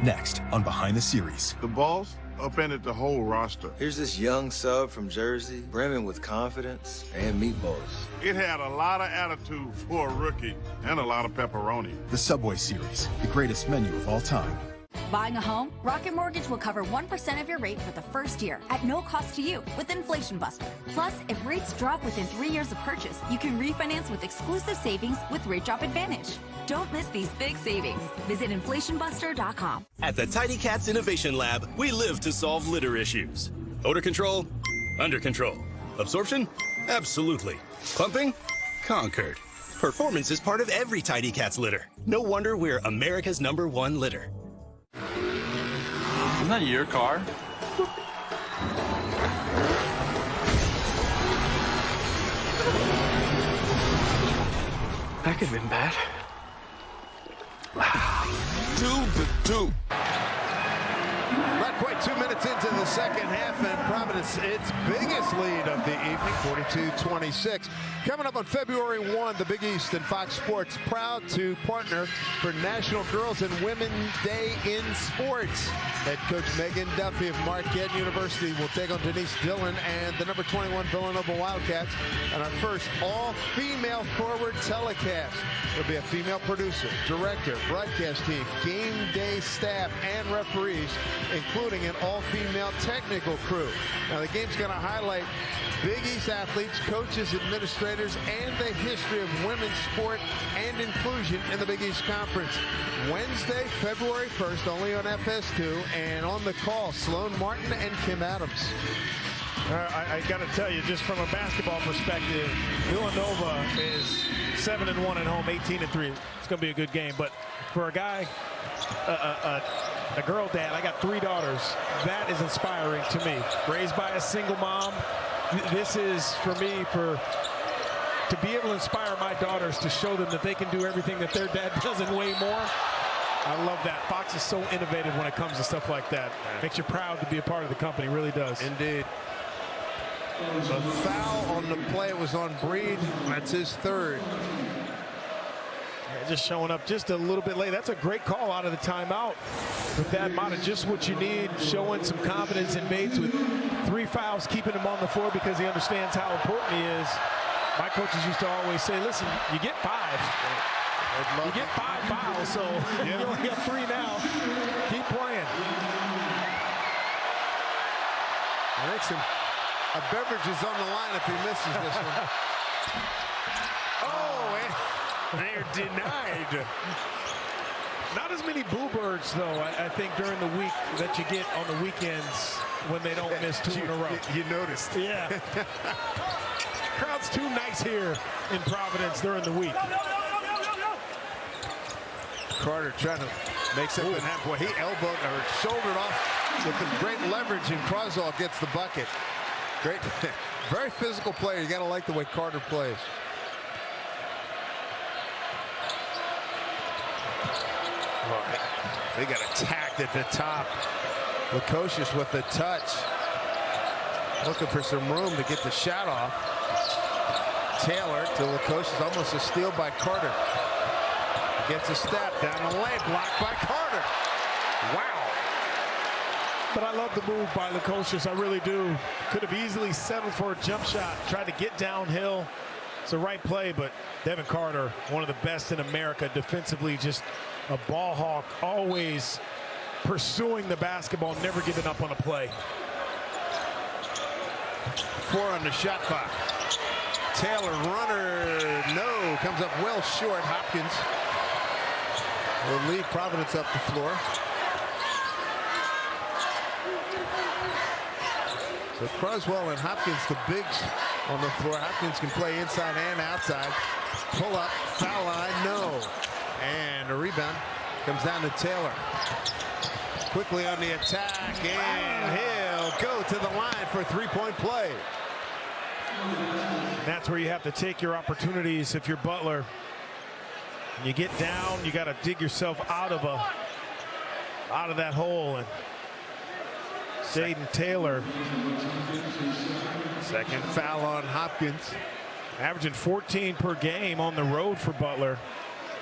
Next on Behind the Series. The boss upended the whole roster. Here's this young sub from Jersey, brimming with confidence and meatballs. It had a lot of attitude for a rookie and a lot of pepperoni. The Subway Series, the greatest menu of all time. Buying a home? Rocket Mortgage will cover 1% of your rate for the first year at no cost to you with Inflation Buster. Plus, if rates drop within 3 years of purchase, you can refinance with exclusive savings with Rate Drop Advantage. Don't miss these big savings. Visit inflationbuster.com. At the Tidy Cats Innovation Lab, we live to solve litter issues. Odor control? Under control. Absorption? Absolutely. Pumping? Conquered. Performance is part of every Tidy Cats litter. No wonder we're America's #1 litter. Isn't that your car? That could have been bad. 2-2. Not quite 2 minutes into the second half, and Providence, its biggest lead of the evening, 42-26. Coming up on February 1, the Big East and Fox Sports proud to partner for National Girls and Women Day in Sports. Head coach Megan Duffy of Marquette University will take on Denise Dillon and the number 21 Villanova Wildcats on our first all-female forward telecast. There'll be a female producer, director, broadcast team, game day staff, and referees, including an all-female technical crew. Now, the game's going to highlight Big East athletes, coaches, administrators, and the history of women's sport and inclusion in the Big East Conference. Wednesday, February 1st, only on FS2, and on the call, Sloan Martin and Kim Adams. I got to tell you, just from a basketball perspective, Villanova is 7-1 at home, 18-3. It's going to be a good game. But for a guy, a a girl dad. I got 3 daughters. That is inspiring to me. Raised by a single mom. This is for me to be able to inspire my daughters to show them that they can do everything that their dad does and way more. I love that. Fox is so innovative when it comes to stuff like that. Makes you proud to be a part of the company, really does. Indeed. A foul on the play. It was on Breed. That's his 3rd. Yeah, just showing up just a little bit late. That's a great call out of the timeout. With that Mata, just what you need, showing some confidence in Bates with 3 fouls, keeping him on the floor because he understands how important he is. My coaches used to always say, listen, you get 5. You get 5 fouls, so you only got 3 now. Keep playing. I think a beverage is on the line if he misses this one. Oh, and they're denied. Not as many boo birds, though, I think, during the week that you get on the weekends when they don't miss 2 in a row. You noticed. Yeah. Crowd's too nice here in Providence during the week. Carter trying to make something happen. Boy, he elbowed or shouldered off with the great leverage, and Croswell gets the bucket. Great, very physical player. You got to like the way Carter plays. They got attacked at the top. Lukosius with the touch. Looking for some room to get the shot off. Taylor to Lukosius, almost a steal by Carter. Gets a step down the lane, blocked by Carter. Wow. But I love the move by Lukosius, I really do. Could have easily settled for a jump shot, tried to get downhill. It's the right play, but Devin Carter, one of the best in America defensively, just a ball hawk, always pursuing the basketball, never giving up on a play. 4 on the shot clock. Taylor, runner, no, comes up well short. Hopkins will lead Providence up the floor. So Croswell and Hopkins, the bigs on the floor. Hopkins can play inside and outside. Pull up, foul line, no. And a rebound comes down to Taylor. Quickly on the attack, and he'll go to the line for a 3-point play. That's where you have to take your opportunities if you're Butler. When you get down, you got to dig yourself out of that hole. And Jaden Taylor, second foul on Hopkins. Averaging 14 per game on the road for Butler.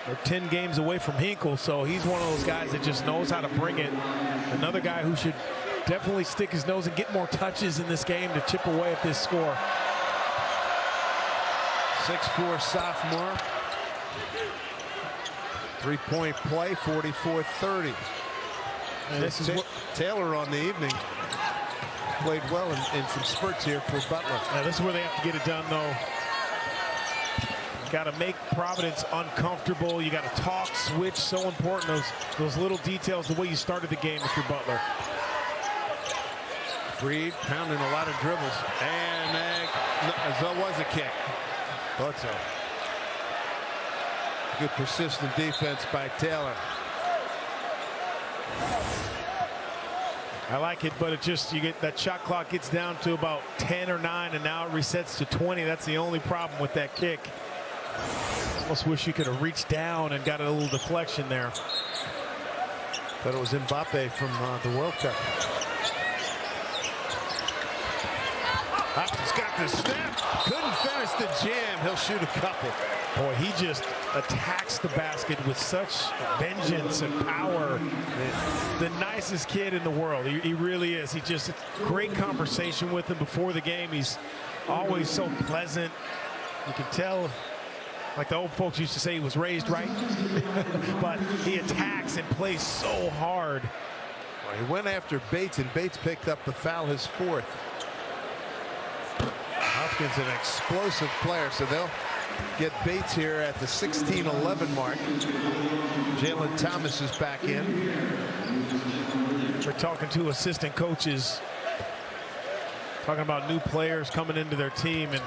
They're 10 games away from Hinkle, so he's one of those guys that just knows how to bring it. Another guy who should definitely stick his nose and get more touches in this game to chip away at this score. 6'4" sophomore. 3-point play, 44-30. This is Taylor on the evening. Played well in some spurts here for Butler. Now this is where they have to get it done, though. Got to make Providence uncomfortable. You got to talk, switch, so important. Those little details, the way you started the game if you're Butler. Breed pounding a lot of dribbles. And that was a kick. Thought so. Good persistent defense by Taylor. I like it, but it just, you get that shot clock gets down to about 10 or 9, and now it resets to 20. That's the only problem with that kick. Almost wish you could have reached down and got a little deflection there. But it was Mbappe from the World Cup. Hopkins got the step. Couldn't finish the jam. He'll shoot a couple. Boy, he just attacks the basket with such vengeance and power. The nicest kid in the world. He really is. He just, great conversation with him before the game. He's always so pleasant. You can tell, like the old folks used to say, he was raised right. But he attacks and plays so hard. Well, he went after Bates, and Bates picked up the foul, his 4th. Hopkins, an explosive player, so they'll get Bates here at the 16-11 mark. Jalen Thomas is back in. We're talking to assistant coaches, talking about new players coming into their team, and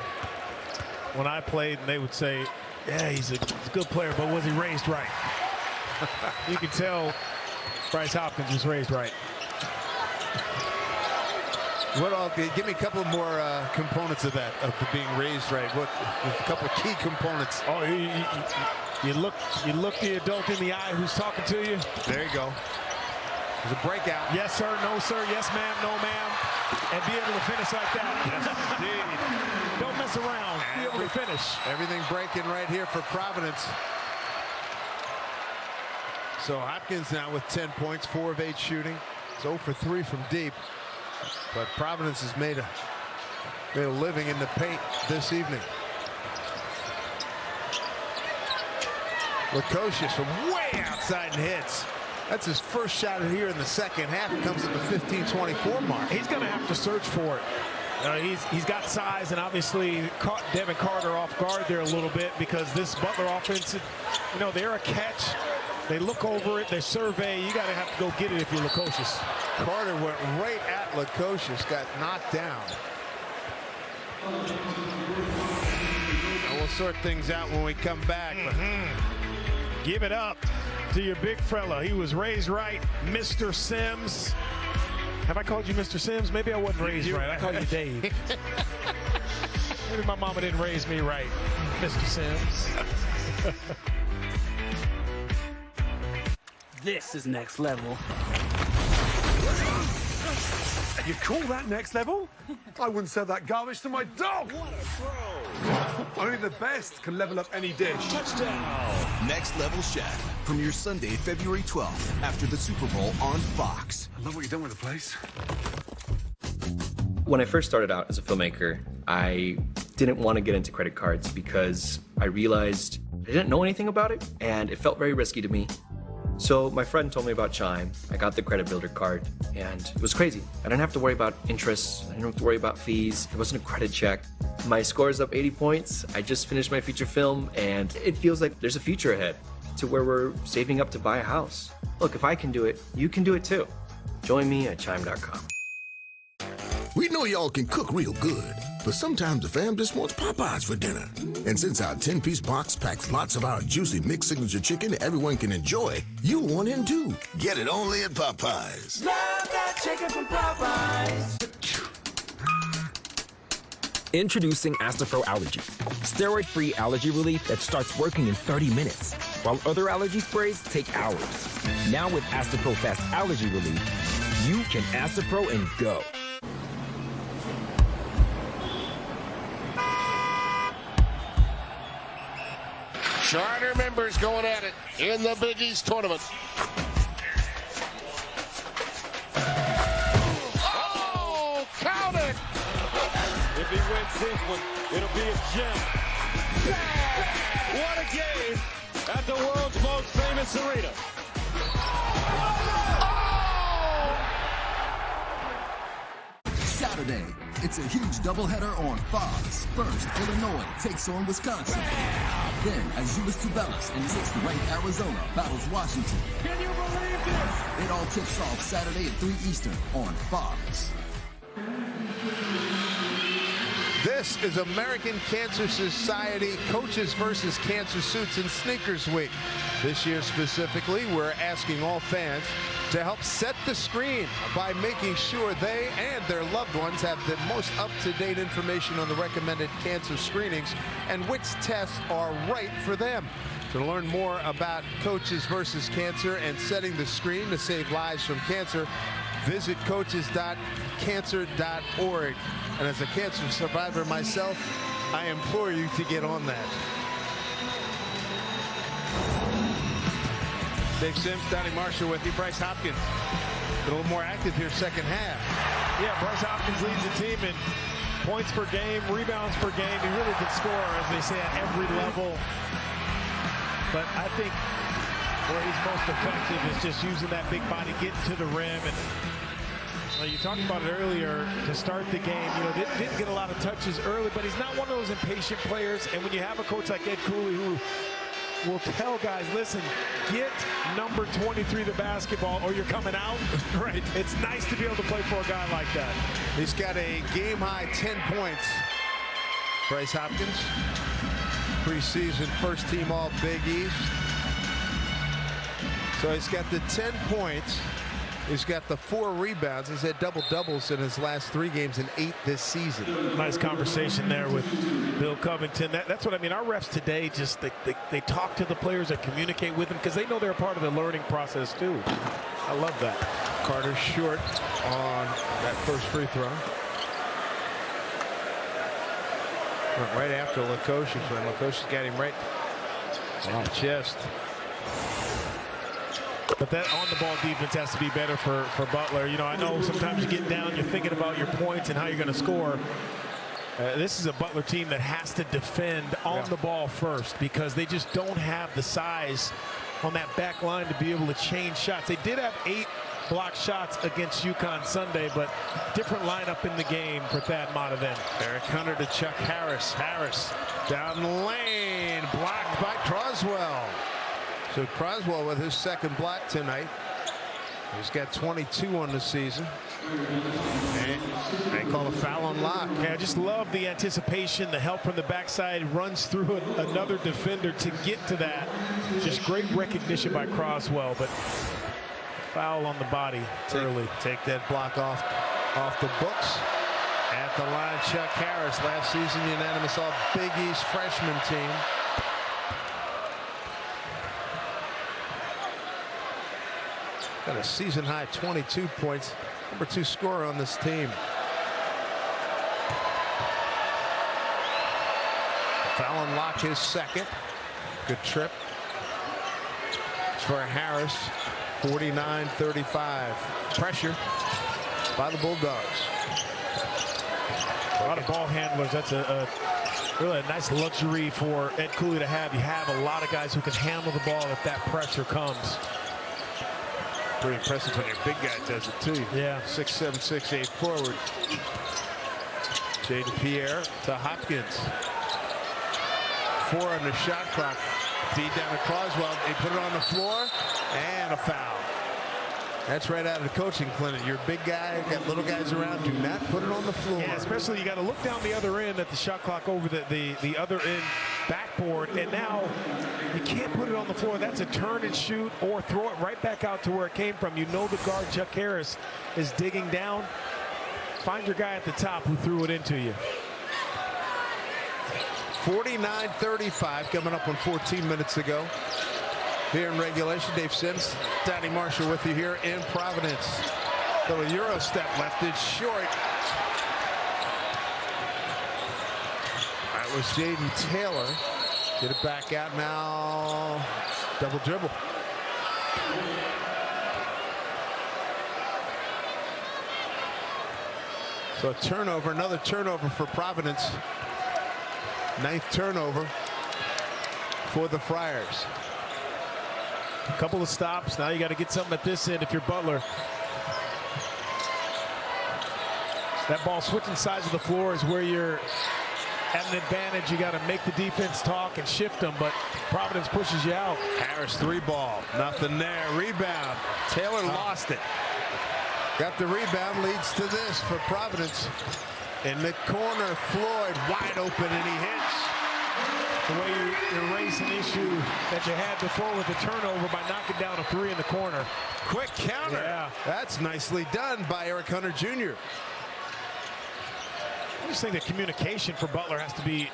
when I played, they would say, yeah, he's a good player, but was he raised right? You can tell Bryce Hopkins was raised right. What all? Give me a couple more components of that, of being raised right. What? A couple of key components. Oh, you look the adult in the eye who's talking to you. There you go. There's a breakout. Yes, sir. No, sir. Yes, ma'am. No, ma'am. And be able to finish like that. Yes, indeed. Don't mess around. Be able to finish. Everything breaking right here for Providence. So Hopkins now with 10 points, 4 of 8 shooting. It's 0 for 3 from deep. But Providence has made a living in the paint this evening. Lukosius from way outside and hits. That's his first shot here in the second half. It comes at the 15-24 mark. He's going to have to search for it. He's got size, and obviously caught Devin Carter off guard there a little bit, because this Butler offense, you know, they're a catch. They look over it, they survey. You got to have to go get it if you're Lukosius. Carter went right at Lukosius, got knocked down. Now we'll sort things out when we come back. Give it up to your big fella. He was raised right, Mr. Sims. Have I called you Mr. Sims? Maybe I wasn't raised right. I called you Dave. Maybe my mama didn't raise me right, Mr. Sims. This is next level. You call that next level? I wouldn't serve that garbage to my dog. What a throw. Only the best can level up any dish. Touchdown. Next Level Chef premieres Sunday, February 12th after the Super Bowl on Fox. I love what you've done with the place. When I first started out as a filmmaker, I didn't want to get into credit cards because I realized I didn't know anything about it and it felt very risky to me. So my friend told me about Chime. I got the credit builder card and it was crazy. I didn't have to worry about interest. I didn't have to worry about fees. It wasn't a credit check. My score's up 80 points. I just finished my feature film and it feels like there's a future ahead to where we're saving up to buy a house. Look, if I can do it, you can do it too. Join me at chime.com. We know y'all can cook real good, but sometimes the fam just wants Popeyes for dinner. And since our 10-piece box packs lots of our juicy mixed signature chicken everyone can enjoy, you want in too. Get it only at Popeyes. Love that chicken from Popeyes. Introducing Astapro Allergy, steroid-free allergy relief that starts working in 30 minutes, while other allergy sprays take hours. Now with Astapro Fast Allergy Relief, you can Astapro and go. Charter members going at it in the Big East tournament. Oh, count it! If he wins this one, it'll be a gem. What a game at the world's most famous arena. Saturday, it's a huge doubleheader on Fox. First, Illinois takes on Wisconsin. Then, Azulis Tubelis and 6th ranked Arizona battles Washington. Can you believe this? It all tips off Saturday at 3 Eastern on Fox. This is American Cancer Society Coaches versus Cancer Suits and Sneakers Week. This year specifically, we're asking all fans to help set the screen by making sure they and their loved ones have the most up-to-date information on the recommended cancer screenings and which tests are right for them. To learn more about Coaches versus Cancer and setting the screen to save lives from cancer, visit coaches.cancer.org. And as a cancer survivor myself, I implore you to get on that. Dave Sims, Donnie Marshall with you. Bryce Hopkins, a little more active here second half. Yeah, Bryce Hopkins leads the team in points per game, rebounds per game. He really can score, as they say, at every level. But I think where he's most effective is just using that big body, getting to the rim. And you talked about it earlier to start the game. You know, didn't get a lot of touches early, but he's not one of those impatient players. And when you have a coach like Ed Cooley who will tell guys, listen, get number 23 the basketball or you're coming out. Right. It's nice to be able to play for a guy like that. He's got a game-high 10 points. Bryce Hopkins, preseason first-team All-Big East. So he's got the 10 points. He's got the 4 rebounds. He's had double-doubles in his last 3 games and 8 this season. Nice conversation there with Bill Covington. That's what I mean. Our refs today just they talk to the players and communicate with them because they know they're a part of the learning process too. I love that. Carter short on that first free throw. Went right after Lukosius when Lukosius got him right on the chest. But that on-the-ball defense has to be better for Butler. You know, I know sometimes you get down, you're thinking about your points and how you're going to score. This is a Butler team that has to defend on the ball first because they just don't have the size on that back line to be able to change shots. They did have 8 blocked shots against UConn Sunday, but different lineup in the game for Thad Matta then. Eric Hunter to Chuck Harris. Harris down the lane, blocked by Croswell. So Croswell with his second block tonight. He's got 22 on the season. And they call a foul on Locke. Yeah, I just love the anticipation, the help from the backside, runs through another defender to get to that. Just great recognition by Croswell, but foul on the body early. Take that block off the books. At the line, Chuck Harris, last season unanimous All Big East freshman team. Got a season high 22 points. Number 2 scorer on this team. Foul on Locke, his second. Good trip for Harris. 49-35. Pressure by the Bulldogs. A lot of ball handlers. That's really a nice luxury for Ed Cooley to have. You have a lot of guys who can handle the ball if that pressure comes. Pretty impressive when your big guy does it too. Yeah. 6'7", 6'8" forward. Jaden Pierre to Hopkins. 4 on the shot clock. Feed down to Croswell. They put it on the floor and a foul. That's right out of the coaching clinic. You're a big guy, got little guys around. Do not put it on the floor. Yeah, especially you got to look down the other end at the shot clock over the other end backboard, and now you can't put it on the floor. That's a turn and shoot or throw it right back out to where it came from. You know the guard, Chuck Harris, is digging down. Find your guy at the top who threw it into you. 49-35 coming up on 14 minutes to go. Here in regulation, Dave Sims, Donnie Marshall with you here in Providence. Little Euro step left it short. That was Jaden Taylor. Get it back out now. Double dribble. So a turnover, another turnover for Providence. 9th turnover for the Friars. A couple of stops. Now you got to get something at this end if you're Butler. That ball switching sides of the floor is where you're at an advantage. You got to make the defense talk and shift them, but Providence pushes you out. Harris 3 ball. Nothing there. Rebound. Taylor lost it. Got the rebound. Leads to this for Providence. In the corner, Floyd wide open, and he hits. The way you erase an issue that you had before with the turnover by knocking down a 3 in the corner. Quick counter. Yeah. That's nicely done by Eric Hunter Jr. I just think the communication for Butler has to be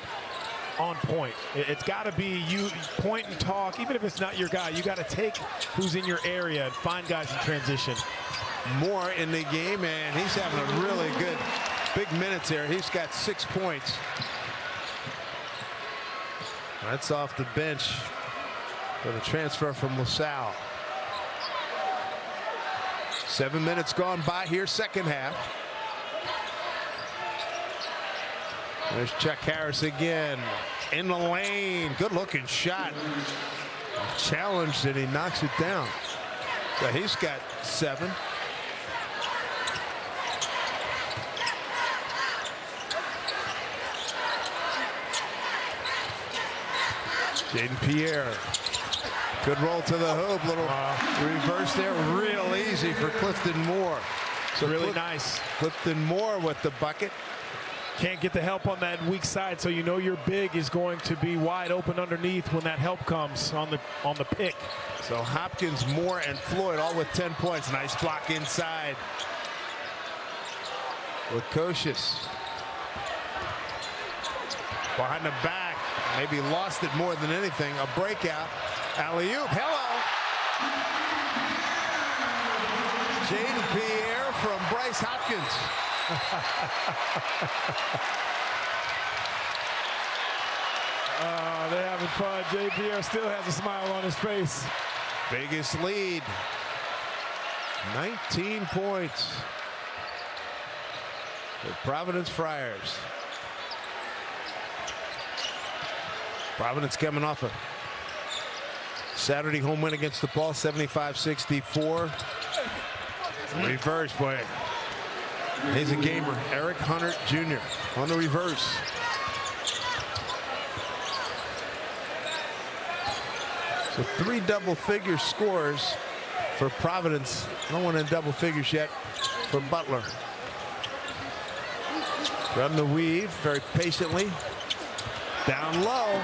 on point. It's got to be you point and talk. Even if it's not your guy, you got to take who's in your area and find guys in transition. Moore in the game, and he's having a really good big minutes there. He's got 6 points. That's off the bench for the transfer from LaSalle. 7 minutes gone by here, second half. There's Chuck Harris again in the lane. Good looking shot. Challenged and he knocks it down. So he's got 7. Jaden Pierre. Good roll to the hoop. Little reverse there. Real easy for Clifton Moore. So really nice. Clifton Moore with the bucket. Can't get the help on that weak side, so you know your big is going to be wide open underneath when that help comes on the pick. So Hopkins, Moore, and Floyd all with 10 points. Nice block inside. Lukosius behind the back. Maybe lost it more than anything. A breakout. Alley-oop. Hello. Jaden Pierre from Bryce Hopkins. Oh, they're having fun. J. Pierre still has a smile on his face. Biggest lead. 19 points. The Providence Friars. Providence coming off a Saturday home win against DePaul, 75-64. Reverse play. He's a gamer. Eric Hunter Jr. on the reverse. So 3 double-figure scores for Providence. No one in double figures yet for Butler. Run the weave very patiently. Down low.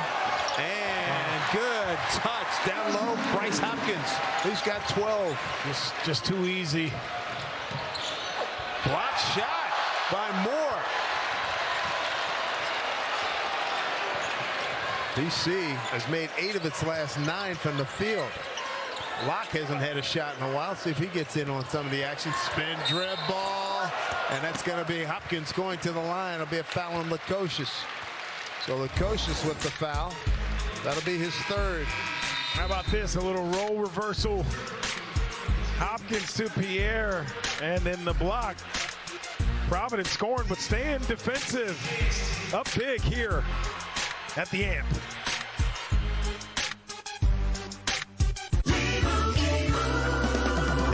And good touch. Down low, Bryce Hopkins. He's got 12. Just too easy. Block shot by Moore. DC has made 8 of its last 9 from the field. Locke hasn't had a shot in a while. See if he gets in on some of the action. Spin dribble. And that's going to be Hopkins going to the line. It'll be a foul on Lukosius. So Lukosius with the foul. That'll be his 3rd. How about this? A little role reversal. Hopkins to Pierre. And then the block. Providence scoring, but staying defensive. Up big here at the amp.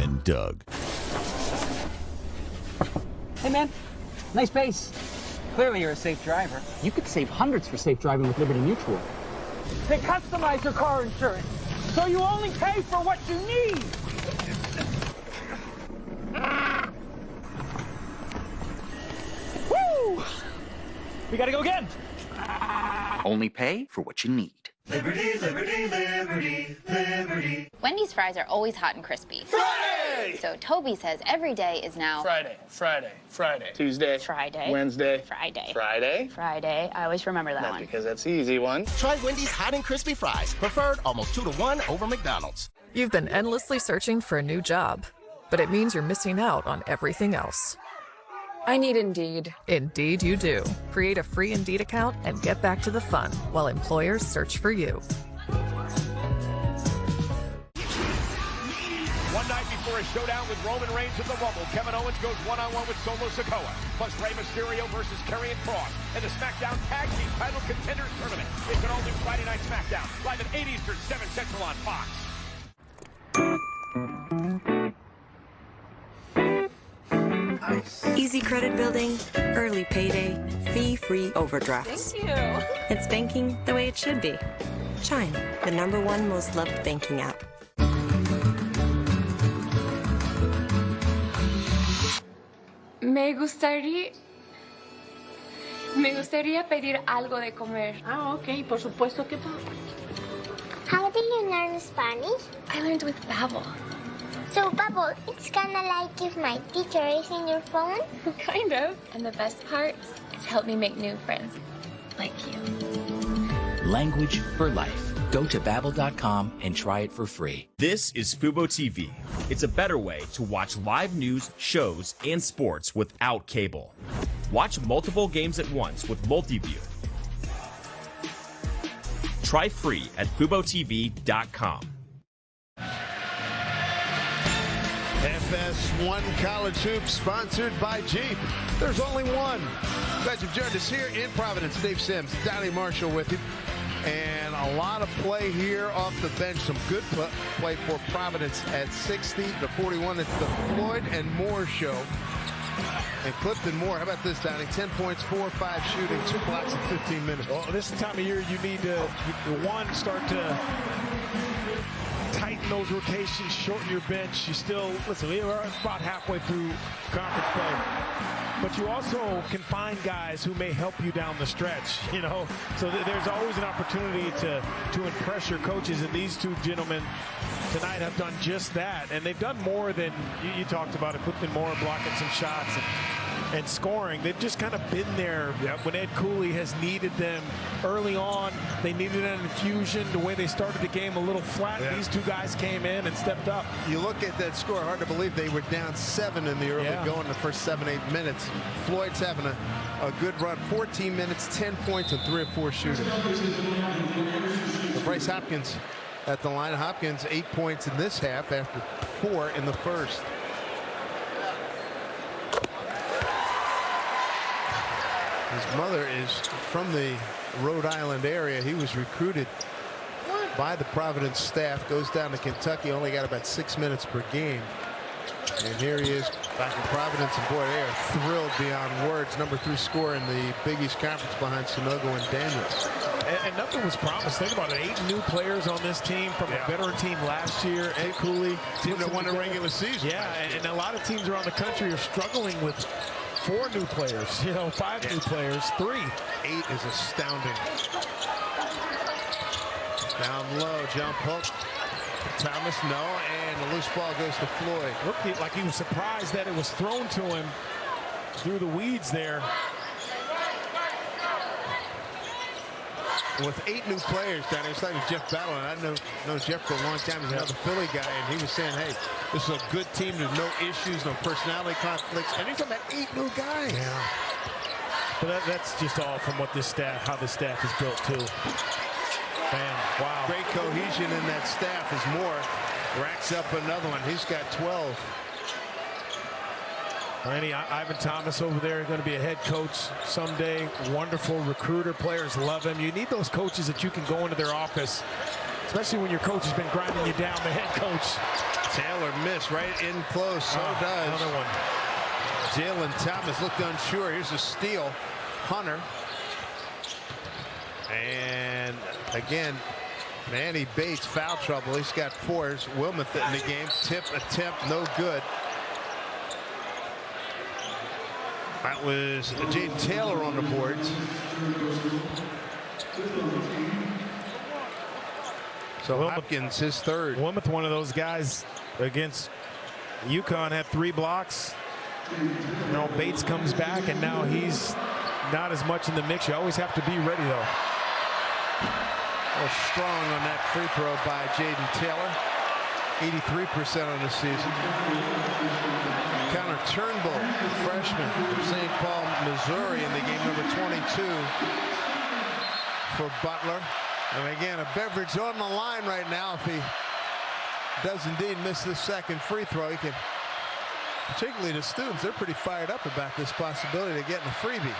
And Doug. Hey man, nice pace. Clearly you're a safe driver. You could save hundreds for safe driving with Liberty Mutual. They customize your car insurance, so you only pay for what you need. Woo! We gotta go again. Only pay for what you need. Liberty, liberty, liberty, liberty. Wendy's fries are always hot and crispy. Friday! So Toby says every day is now Friday, Friday, Friday. Tuesday. Friday. Wednesday. Friday. Friday. Friday. I always remember that one. Because that's the easy one. Try Wendy's hot and crispy fries. Preferred almost 2-to-1 over McDonald's. You've been endlessly searching for a new job, but it means you're missing out on everything else. I need Indeed. Indeed you do. Create a free Indeed account and get back to the fun while employers search for you. One night before a showdown with Roman Reigns in the Rumble, Kevin Owens goes one-on-one with Solo Sikoa, plus Rey Mysterio versus Karrion Kross in the SmackDown Tag Team Title Contenders Tournament. It's an all-new Friday Night SmackDown, live at 8 Eastern, 7 Central on Fox. Easy credit building, early payday, fee-free overdrafts. Thank you. It's banking the way it should be. Chime, the #1 most loved banking app. Me gustaría pedir algo de comer. Ok, por supuesto que. How did you learn Spanish? I learned with Babbel. So, Babbel, it's kinda like if my teacher is in your phone? Kind of. And the best part, it's helped me make new friends. Like you. Language for life. Go to Babbel.com and try it for free. This is Fubo TV. It's a better way to watch live news, shows, and sports without cable. Watch multiple games at once with Multiview. Try free at FuboTV.com. FS1 College Hoops, sponsored by Jeep. There's only one. Glad you've joined us here in Providence. Dave Sims, Donnie Marshall with you. And a lot of play here off the bench. Some good play for Providence at 60-41. It's the Floyd and Moore show. And Clifton Moore, how about this, Donnie? 10 points, 4 or 5 shooting, 2 blocks in 15 minutes. Well, this time of year, you need to, one, start to tighten shorten those rotations, shorten your bench. You still, listen, we are about halfway through conference play. But you also can find guys who may help you down the stretch, you know. So there's always an opportunity to impress your coaches, and these two gentlemen tonight have done just that. And they've done more than, you talked about it, Clifton Moore blocking some shots and scoring. They've just kind of been there when Ed Cooley has needed them early on. They needed an infusion. The way they started the game a little flat, these two guys came in and stepped up. You look at that score, hard to believe they were down 7 in the early going, the first 7-8 minutes. Floyd's having a good run, 14 minutes, 10 points, and 3 or 4 shooting. Bryce Hopkins at the line. Hopkins 8 points in this half after 4 in the first. His mother is from the Rhode Island area. He was recruited by the Providence staff, goes down to Kentucky, only got about 6 minutes per game. And here he is back in Providence, and boy, they are thrilled beyond words. Number 3 scorer in the Big East Conference behind Sonogo and Daniels. And nothing was promised. Think about it, 8 new players on this team from a veteran team last year. Ed Cooley. Team that won the regular season. Yeah, and a lot of teams around the country are struggling with 4 new players, you know, 5 new players, 3. 8 is astounding. Down low, jump hook. Thomas, no, and the loose ball goes to Floyd. Looked like he was surprised that it was thrown to him through the weeds there. With 8 new players down there, it's like Jeff Battle, and I know Jeff for a long time. He's another Philly guy, and he was saying, hey, this is a good team. There's no issues, no personality conflicts. And he's talking about 8 new guys. Yeah. But that's just all from what this staff, how this staff is built too. Man, wow. Great cohesion in that staff as Moore racks up another one. He's got 12. Randy, Ivan Thomas over there is going to be a head coach someday. Wonderful recruiter. Players love him. You need those coaches that you can go into their office, especially when your coach has been grinding you down, the head coach. Taylor missed right in close. So does another one. Jalen Thomas looked unsure. Here's a steal. Hunter. And again, Manny Bates, foul trouble. He's got 4. Wilmoth in the game. Tip attempt, no good. That was Jaden Taylor on the boards. So Hopkins, his 3rd. Wilmoth, one of those guys against UConn, had 3 blocks. You know, Bates comes back, and now he's not as much in the mix. You always have to be ready, though. Oh, strong on that free throw by Jaden Taylor. 83% on the season. Connor Turnbull, freshman from St. Paul, Missouri, in the game, number 22 for Butler. And again, a beverage on the line right now. If he does indeed miss this 2nd free throw, he can, particularly the students, they're pretty fired up about this possibility of getting a freebie.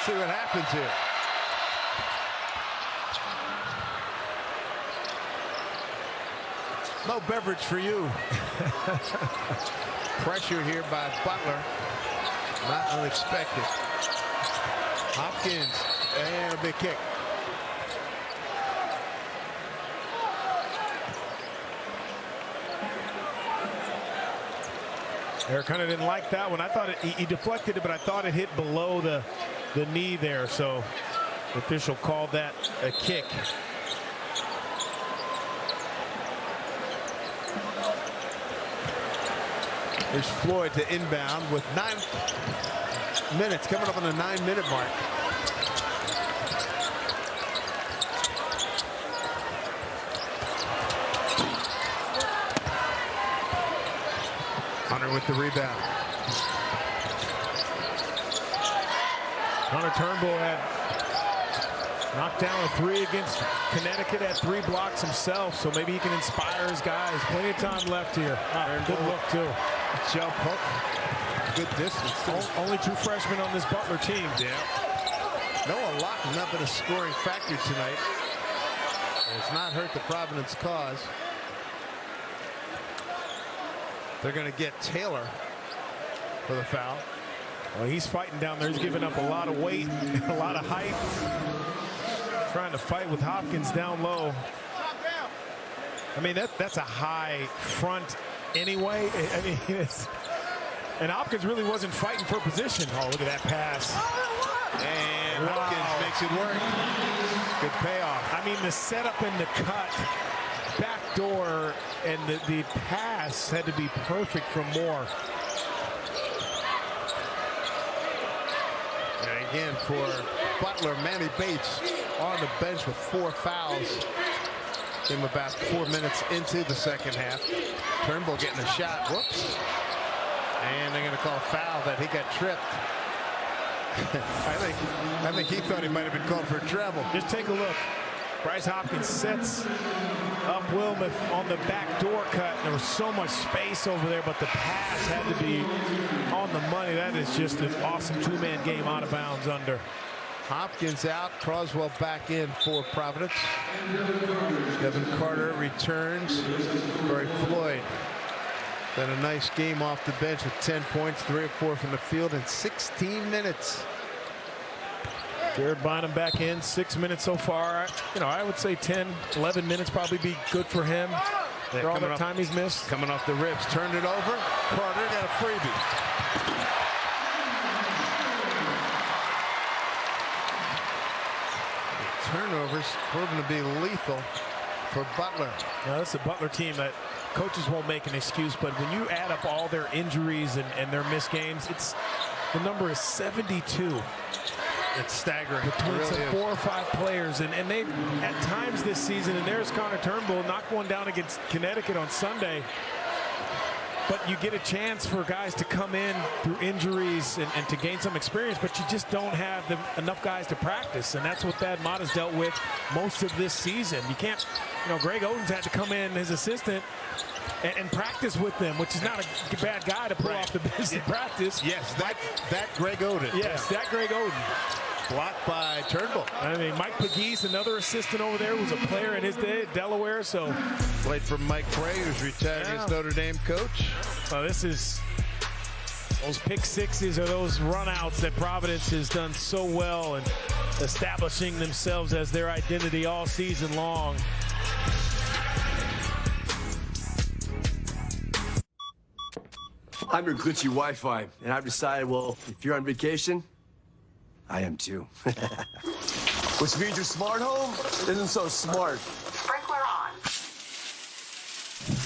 See what happens here. No beverage for you. Pressure here by Butler. Not unexpected. Hopkins, and a big kick. Eric Hunter didn't like that one. I thought he deflected it, but I thought it hit below the knee there. So the official called that a kick. There's Floyd to inbound with 9 minutes, coming up on the 9-minute mark. Hunter with the rebound. Hunter Turnbull had knocked down a 3 against Connecticut, had 3 blocks himself, so maybe he can inspire his guys. Plenty of time left here. Good look, too. Jump hook. Good distance. Only 2 freshmen on this Butler team. Yeah. Noah Locke has not been a scoring factor tonight. It's not hurt the Providence cause. They're going to get Taylor for the foul. Well, he's fighting down there. He's giving up a lot of weight, a lot of height. Trying to fight with Hopkins down low. I mean, that's a high front anyway. I mean, and Hopkins really wasn't fighting for position. Oh, look at that pass. And Hopkins makes it work. Good payoff. I mean, the setup and the cut, backdoor, and the pass had to be perfect from Moore. And again, for Butler, Manny Bates on the bench with 4 fouls. Came about 4 minutes into the second half. Turnbull getting a shot. Whoops. And they're going to call a foul that he got tripped. I think he thought he might have been called for travel. Just take a look. Bryce Hopkins sets up Wilmoth on the back door cut. There was so much space over there, but the pass had to be on the money. That is just an awesome two-man game out of bounds under. Hopkins out, Croswell back in for Providence. Kevin Carter returns. Corey Floyd had a nice game off the bench with 10 points, 3 of 4 from the field in 16 minutes. Jared Bynum back in, 6 minutes so far. You know, I would say 10, 11 minutes probably be good for him. For all the time he's missed. Coming off the ribs, turned it over. Carter got a freebie. Turnovers proven to be lethal for Butler. Now, this is a Butler team that coaches won't make an excuse, but when you add up all their injuries and their missed games, the number is 72. It's staggering. Between really some 4 or 5 players, and they at times this season, and there's Connor Turnbull, knocked one down against Connecticut on Sunday. But you get a chance for guys to come in through injuries and to gain some experience, but you just don't have enough guys to practice, and that's what Thad Matta's dealt with most of this season. You can't, Greg Oden's had to come in, his assistant, and practice with them, which is not a bad guy to pull off the bench in practice. Yes, that Greg Oden. Yes, that Greg Oden. Blocked by Turnbull. I mean, Mike Pegues, another assistant over there, who's a player in his day at Delaware. So played for Mike Bray, who's retired as Notre Dame coach. So this is those pick sixes or those runouts that Providence has done so well in establishing themselves as their identity all season long. I'm your glitchy Wi-Fi, and I've decided, well, if you're on vacation, I am too. Which means your smart home isn't so smart. Sprinkler on.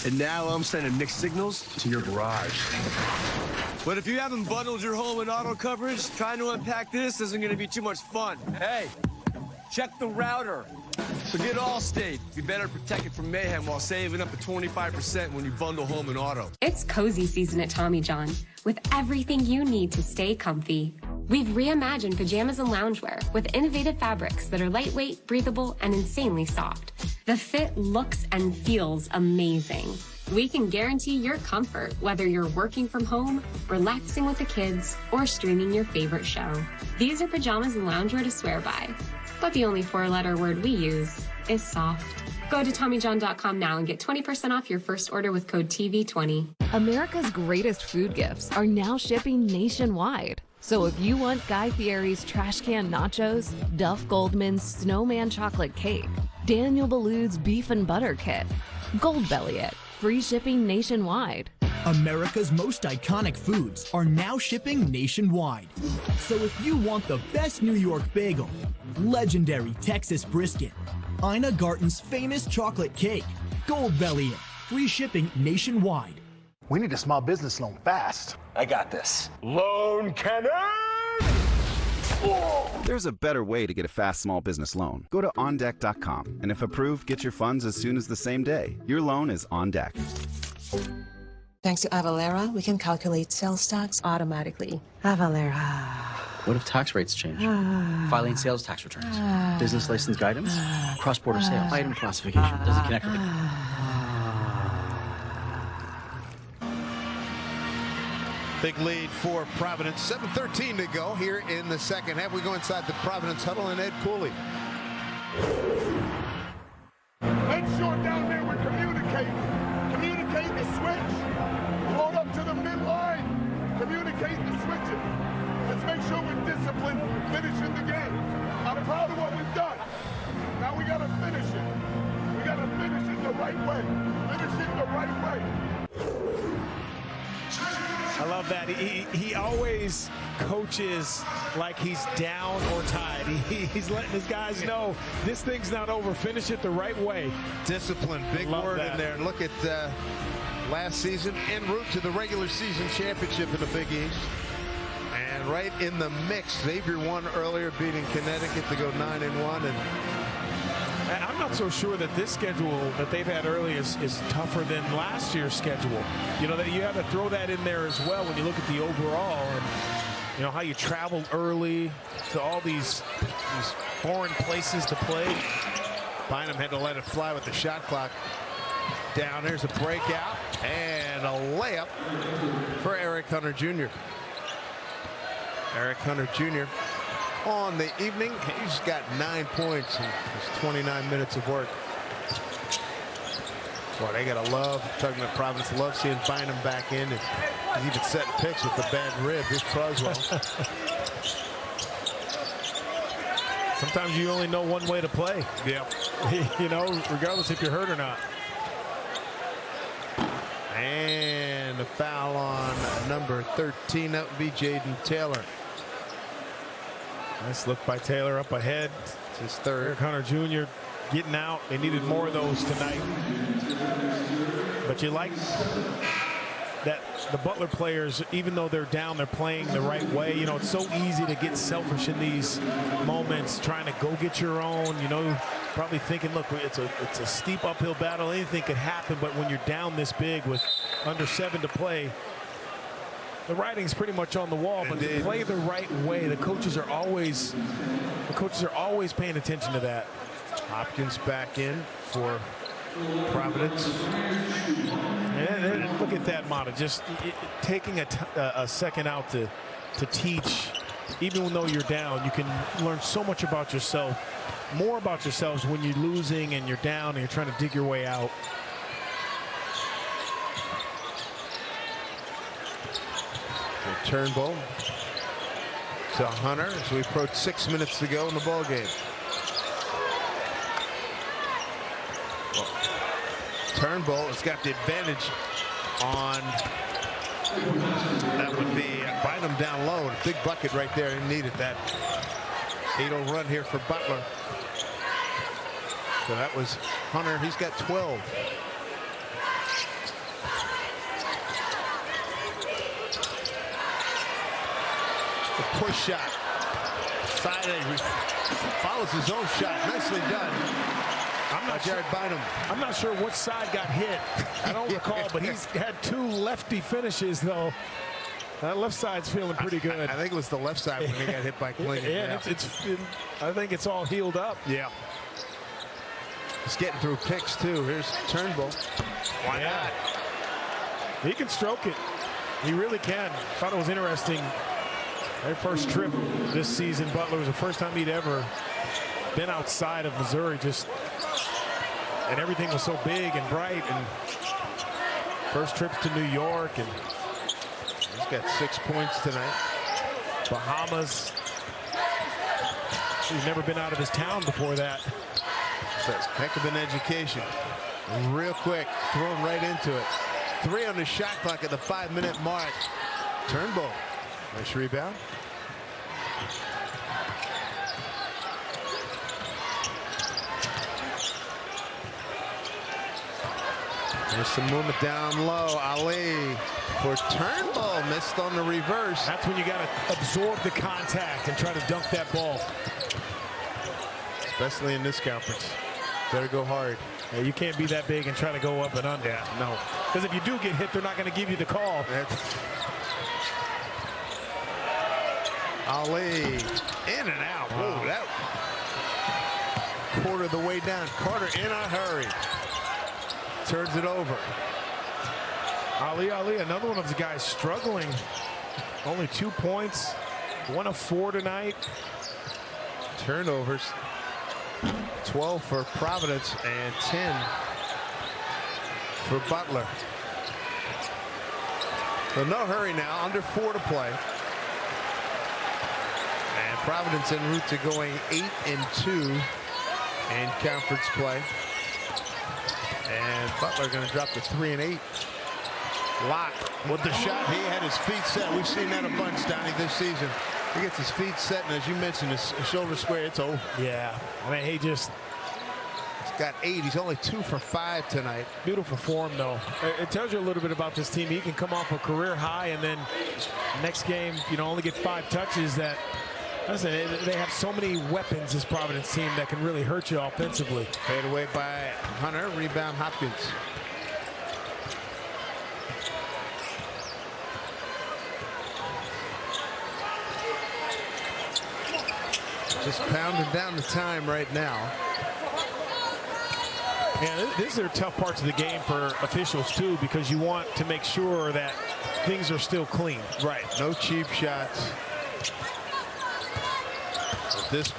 And now I'm sending mixed signals to your garage. But if you haven't bundled your home in auto coverage, trying to unpack this isn't going to be too much fun. Hey, check the router. Forget Allstate. Be better protected from mayhem while saving up to 25% when you bundle home and auto. It's cozy season at Tommy John, with everything you need to stay comfy. We've reimagined pajamas and loungewear with innovative fabrics that are lightweight, breathable, and insanely soft. The fit looks and feels amazing. We can guarantee your comfort, whether you're working from home, relaxing with the kids, or streaming your favorite show. These are pajamas and loungewear to swear by, but the only 4-letter word we use is soft. Go to TommyJohn.com now and get 20% off your first order with code TV20. America's greatest food gifts are now shipping nationwide. So if you want Guy Fieri's trash can nachos, Duff Goldman's snowman chocolate cake, Daniel Boulud's beef and butter kit, Goldbelly it, free shipping nationwide. America's most iconic foods are now shipping nationwide. So if you want the best New York bagel, legendary Texas brisket, Ina Garten's famous chocolate cake, Goldbelly it, free shipping nationwide. We need a small business loan fast. I got this. Loan cannon! There's a better way to get a fast small business loan. Go to OnDeck.com, and if approved, get your funds as soon as the same day. Your loan is on deck. Thanks to Avalara, we can calculate sales tax automatically. Avalara. What if tax rates change? Filing sales tax returns. Business license guidance. Cross-border sales. Item classification. Does it connect with it? Big lead for Providence. 7:13 to go here in the second half. We go inside the Providence huddle and Ed Cooley. Make sure down there we're communicating. Communicate the switch. Load up to the midline. Communicate the switching. Let's make sure we're disciplined finishing the game. I'm proud of what we've done. gotta finish it. We gotta finish it the right way. Finish it the right way. I love that. He always coaches like he's down or tied. He's letting his guys know this thing's not over. Finish it the right way. Discipline, big word in there. And look at last season en route to the regular season championship in the Big East. And right in the mix. Xavier won earlier, beating Connecticut to go 9-1. And I'm not so sure that this schedule that they've had early is tougher than last year's schedule. You know, that you have to throw that in there as well when you look at the overall, and you know how you traveled early to all these foreign places to play. Bynum had to let it fly with the shot clock down. There's a breakout and a layup for Eric Hunter Jr. Eric Hunter Jr. on the evening. He's got 9 points in his 29 minutes of work. Boy, they gotta love, talking about Providence, love seeing Bynum back in. And he's even setting picks with the bad rib. Here's Croswell. Sometimes you only know one way to play. Yeah. You know, regardless if you're hurt or not. And a foul on number 13. That would be Jaden Taylor. Nice look by Taylor up ahead. It's his third. Eric Hunter Jr. getting out. They needed more of those tonight. But you like that the Butler players, even though they're down, they're playing the right way. You know, it's so easy to get selfish in these moments, trying to go get your own. You know, probably thinking, look, it's a steep uphill battle. Anything could happen. But when you're down this big with under 7 to play, the writing's pretty much on the wall. But to play the right way, the coaches are always paying attention to that. Hopkins back in for Providence. And look at that, Mata, just taking a second out to teach. Even though you're down, you can learn so much about yourself, more about yourselves when you're losing and you're down and you're trying to dig your way out. Turnbull to Hunter as we approach 6 minutes to go in the ball game. Turnbull has got the advantage on, that would be Bynum down low. A big bucket right there. He needed that. 8-0 run here for Butler. So that was Hunter. He's got 12. The push shot. Side A, follows his own shot. Nicely done. Jared Bynum. I'm not sure what side got hit. I don't recall, but he's had 2 lefty finishes, though. That left side's feeling pretty good. I think it was the left side when he got hit by Clifton. Yeah, I think it's all healed up. Yeah. He's getting through picks, too. Here's Turnbull. Why not? He can stroke it. He really can. Thought it was interesting. Their first trip this season, Butler, was the first time he'd ever been outside of Missouri, and everything was so big and bright, and first trips to New York, and he's got 6 points tonight. Bahamas. He's never been out of his town before that. So it's heck of an education. Real quick, thrown right into it. 3 on the shot clock at the 5-minute mark. Turnbull. Nice rebound. There's some movement down low. Ali for Turnbull. Missed on the reverse. That's when you got to absorb the contact and try to dunk that ball. Especially in this conference. Better go hard. Yeah, you can't be that big and try to go up and under. Yeah, no. Because if you do get hit, they're not going to give you the call. Ali in and out. Wow. Whoa, that quarter of the way down. Carter in a hurry. Turns it over. Ali, another one of the guys struggling. Only 2 points. 1 of 4 tonight. Turnovers. 12 for Providence and 10 for Butler. So no hurry now. Under 4 to play. And Providence en route to going 8-2 in conference play. And Butler going to drop the 3 and 8. Locke with the shot. He had his feet set. We've seen that a bunch, Donnie, this season. He gets his feet set, and as you mentioned, his shoulder square, it's over. Yeah, I mean, he's got 8. He's only 2 for 5 tonight. Beautiful form, though. It tells you a little bit about this team. He can come off a career high, and then next game, only get 5 touches. That, listen, they have so many weapons, this Providence team, that can really hurt you offensively. Fade away by Hunter. Rebound Hopkins. Just pounding down the time right now. Yeah, these are tough parts of the game for officials, too, because you want to make sure that things are still clean. Right. No cheap shots. But this,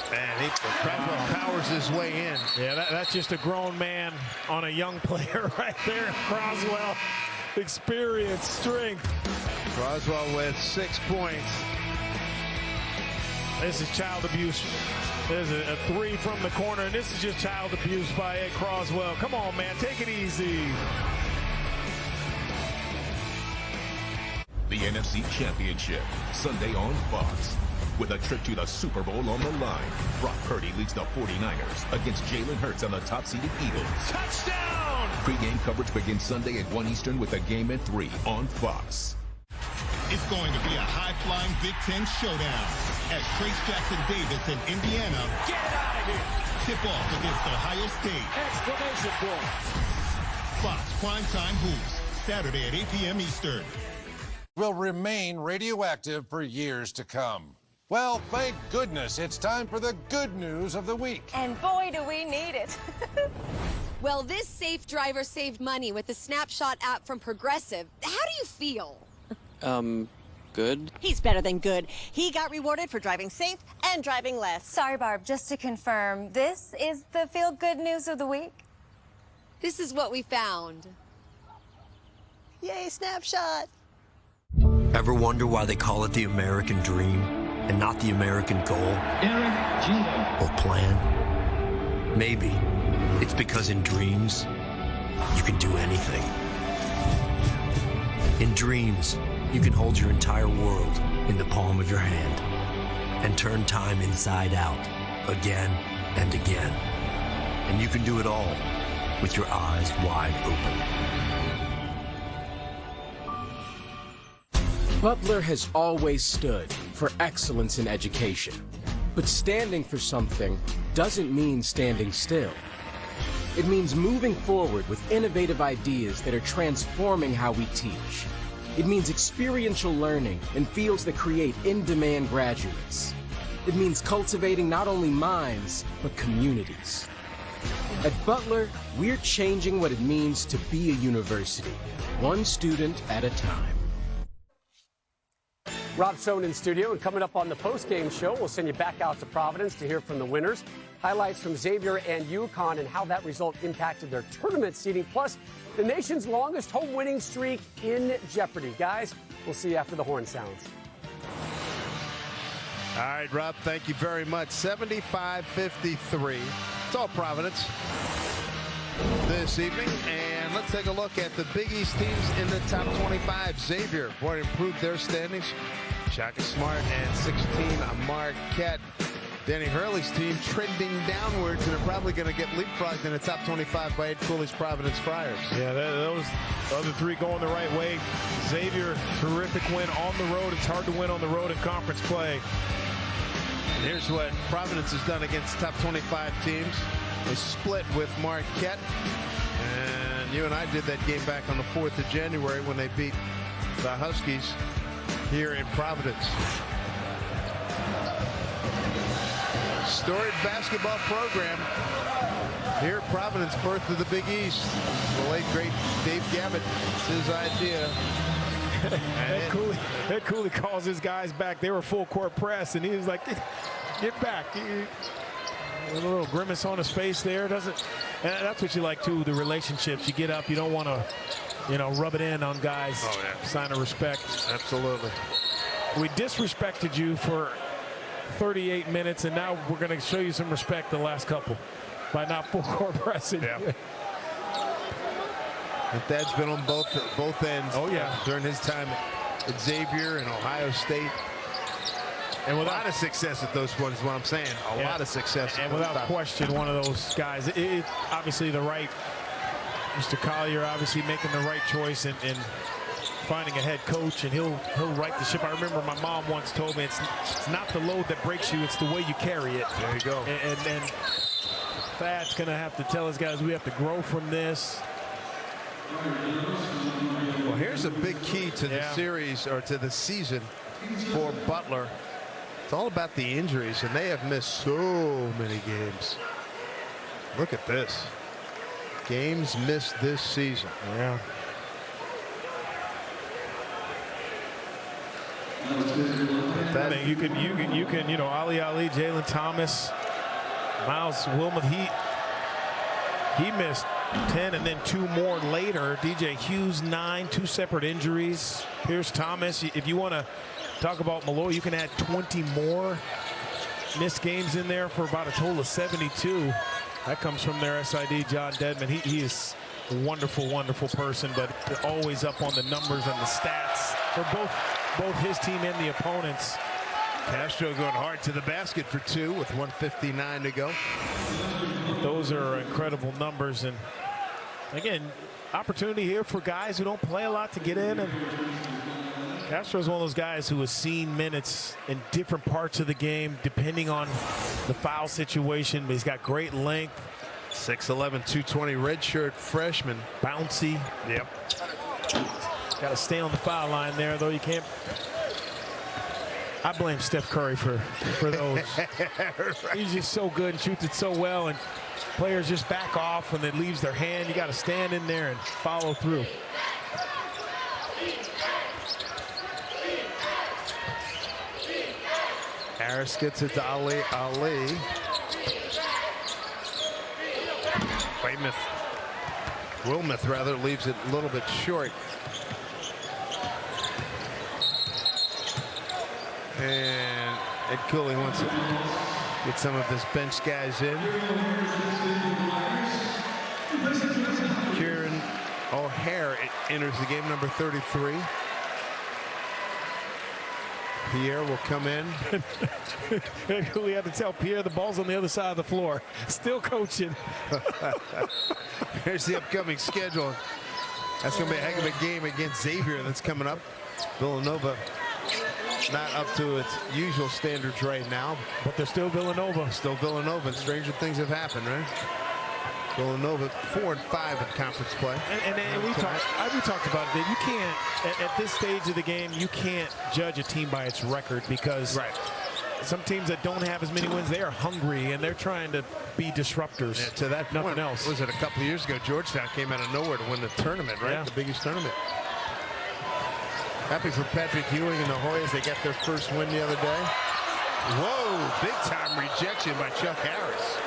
man, Croswell powers his way in. Yeah, that's just a grown man on a young player right there. Croswell, experience, strength. Croswell with 6 points. This is child abuse. There's a 3 from the corner, and this is just child abuse by Ed Croswell. Come on, man, take it easy. The NFC Championship, Sunday on Fox. With a trip to the Super Bowl on the line, Brock Purdy leads the 49ers against Jalen Hurts and the top-seeded Eagles. Touchdown! Pre-game coverage begins Sunday at 1 Eastern with a game at 3 on Fox. It's going to be a high-flying Big Ten showdown as Trace Jackson Davis and Indiana get out of here. Tip off against Ohio State. Exclamation point. Fox Primetime Hoops, Saturday at 8 p.m. Eastern. Will remain radioactive for years to come. Well, thank goodness it's time for the good news of the week. And boy, do we need it. Well, this safe driver saved money with the Snapshot app from Progressive. How do you feel? Good. He's better than good. He got rewarded for driving safe and driving less. Sorry, Barb, just to confirm, this is the feel-good news of the week? This is what we found. Yay, Snapshot. Ever wonder why they call it the American dream and not the American goal or plan? Maybe it's because in dreams, you can do anything. In dreams, you can hold your entire world in the palm of your hand and turn time inside out again and again. And you can do it all with your eyes wide open. Butler has always stood for excellence in education. But standing for something doesn't mean standing still. It means moving forward with innovative ideas that are transforming how we teach. It means experiential learning and fields that create in-demand graduates. It means cultivating not only minds, but communities. At Butler, we're changing what it means to be a university, one student at a time. Rob Stone in studio, and coming up on the post-game show, we'll send you back out to Providence to hear from the winners. Highlights from Xavier and UConn and how that result impacted their tournament seeding, plus the nation's longest home winning streak in jeopardy. Guys, we'll see you after the horn sounds. All right, Rob, thank you very much. 75-53. It's all Providence this evening. And let's take a look at the Big East teams in the top 25. Xavier, boy, improved their standings. Shaka Smart and 16, Marquette. Danny Hurley's team trending downwards, and they're probably going to get leapfrogged in the top 25 by Ed Cooley's Providence Friars. Yeah, those other three going the right way. Xavier, terrific win on the road. It's hard to win on the road in conference play. And here's what Providence has done against top 25 teams. They split with Marquette, and you and I did that game back on the 4th of January when they beat the Huskies here in Providence. Storied basketball program here at Providence, birth of the Big East. The late, great Dave Gavitt, it's his idea. Ed Cooley calls his guys back. They were full court press, and he was like, get back. A little grimace on his face there. And that's what you like, too, the relationships. You get up, you don't want to, rub it in on guys. Oh, yeah. Sign of respect. Absolutely. We disrespected you for 38 minutes, and now we're going to show you some respect the last couple by not full court pressing. Yeah. And Thad's been on both ends. Oh, yeah. During his time at Xavier and Ohio State. And with a lot of success at those ones is what I'm saying. A lot of success. And without question, one of those guys. Obviously the right, Mr. Collier obviously making the right choice in finding a head coach, and he'll right the ship. I remember my mom once told me it's not the load that breaks you, it's the way you carry it. There you go. And Thad's going to have to tell his guys we have to grow from this. Well, here's a big key to the series, or to the season, for Butler. It's all about the injuries, and they have missed so many games. Look at this. Games missed this season. Yeah. I mean, you can, Ali, Jalen Thomas, Miles Wilmoth, he missed 10 and then 2 more later. DJ Hughes 9, 2 separate injuries. Pierce Thomas, if you want to talk about Malloy, you can add 20 more missed games in there for about a total of 72. That comes from their SID, John Dedman. He is a wonderful, wonderful person, but always up on the numbers and the stats for both his team and the opponents. Castro going hard to the basket for 2 with 1:59 to go. Those are incredible numbers, and again, opportunity here for guys who don't play a lot to get in. And Castro's one of those guys who has seen minutes in different parts of the game depending on the foul situation, but he's got great length. 6'11", 220 redshirt freshman. Bouncy. Yep. Got to stay on the foul line there, though. You can't. I blame Steph Curry for those. Right. He's just so good and shoots it so well, and players just back off when it leaves their hand. You got to stand in there and follow through. Harris gets it to Ali. Wilmoth rather leaves it a little bit short. And Ed Cooley wants to get some of his bench guys in. Kieran O'Hare enters the game, number 33. Pierre will come in. We have to tell Pierre the ball's on the other side of the floor. Still coaching. Here's the upcoming schedule. That's going to be a heck of a game against Xavier that's coming up. Villanova not up to its usual standards right now. But they're still Villanova. Still Villanova, and stranger things have happened, right? Villanova 4-5 in conference play. And we talked about it. You can't, at this stage of the game, you can't judge a team by its record, because some teams that don't have as many wins, they are hungry and they're trying to be disruptors. Yeah, to that nothing point, else. Was it a couple of years ago? Georgetown came out of nowhere to win the tournament, right? Yeah. The biggest tournament. Happy for Patrick Ewing and the Hoyas. They got their first win the other day. Whoa, big time rejection by Chuck Harris.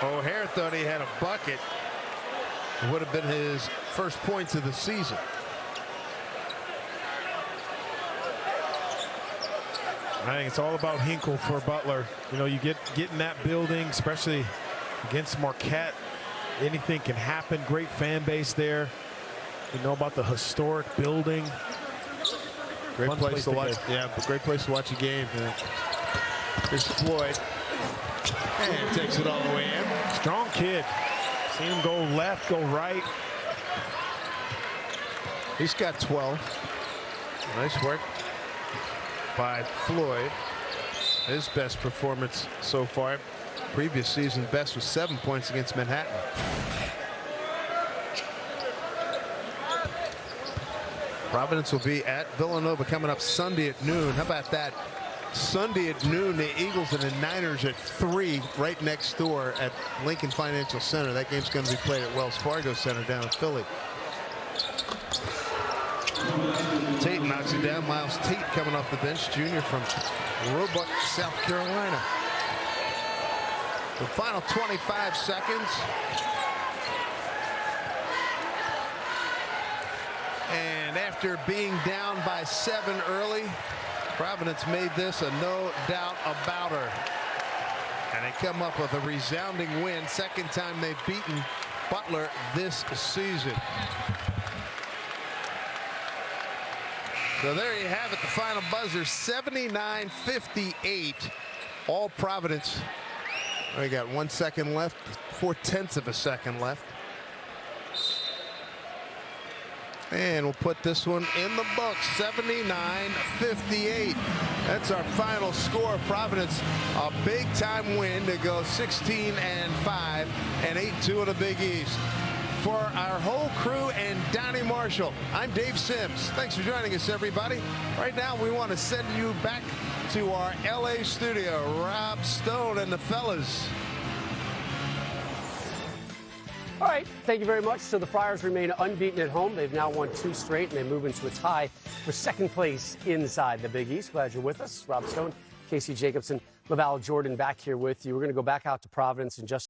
O'Hare thought he had a bucket. It would have been his first points of the season. I think it's all about Hinkle for Butler. You know, you get in that building, especially against Marquette. Anything can happen. Great fan base there. You know about the historic building. Great place to watch. Yeah, great place to watch a game. Here's Floyd. And takes it all the way in. Strong kid. Seen him go left, go right. He's got 12. Nice work by Floyd. His best performance so far. Previous season best was 7 points against Manhattan. Providence will be at Villanova coming up Sunday at noon. How about that? Sunday at noon, the Eagles and the Niners at 3 right next door at Lincoln Financial Center. That game's going to be played at Wells Fargo Center down in Philly. Tate knocks it down. Miles Tate coming off the bench, junior from Roebuck, South Carolina. The final 25 seconds. And after being down by 7 early, Providence made this a no doubt about her. And they come up with a resounding win. Second time they've beaten Butler this season. So there you have it, the final buzzer, 79-58. All Providence. We got 1 second left, 4/10 of a second left. And we'll put this one in the books, 79-58. That's our final score. Providence, a big-time win to go 16-5 and 8-2 in the Big East. For our whole crew and Donnie Marshall, I'm Dave Sims. Thanks for joining us, everybody. Right now, we want to send you back to our L.A. studio. Rob Stone and the fellas. All right, thank you very much. So the Friars remain unbeaten at home. They've now won 2 straight, and they move into a tie for second place inside the Big East. Glad you're with us. Rob Stone, Casey Jacobson, Laval Jordan back here with you. We're going to go back out to Providence in just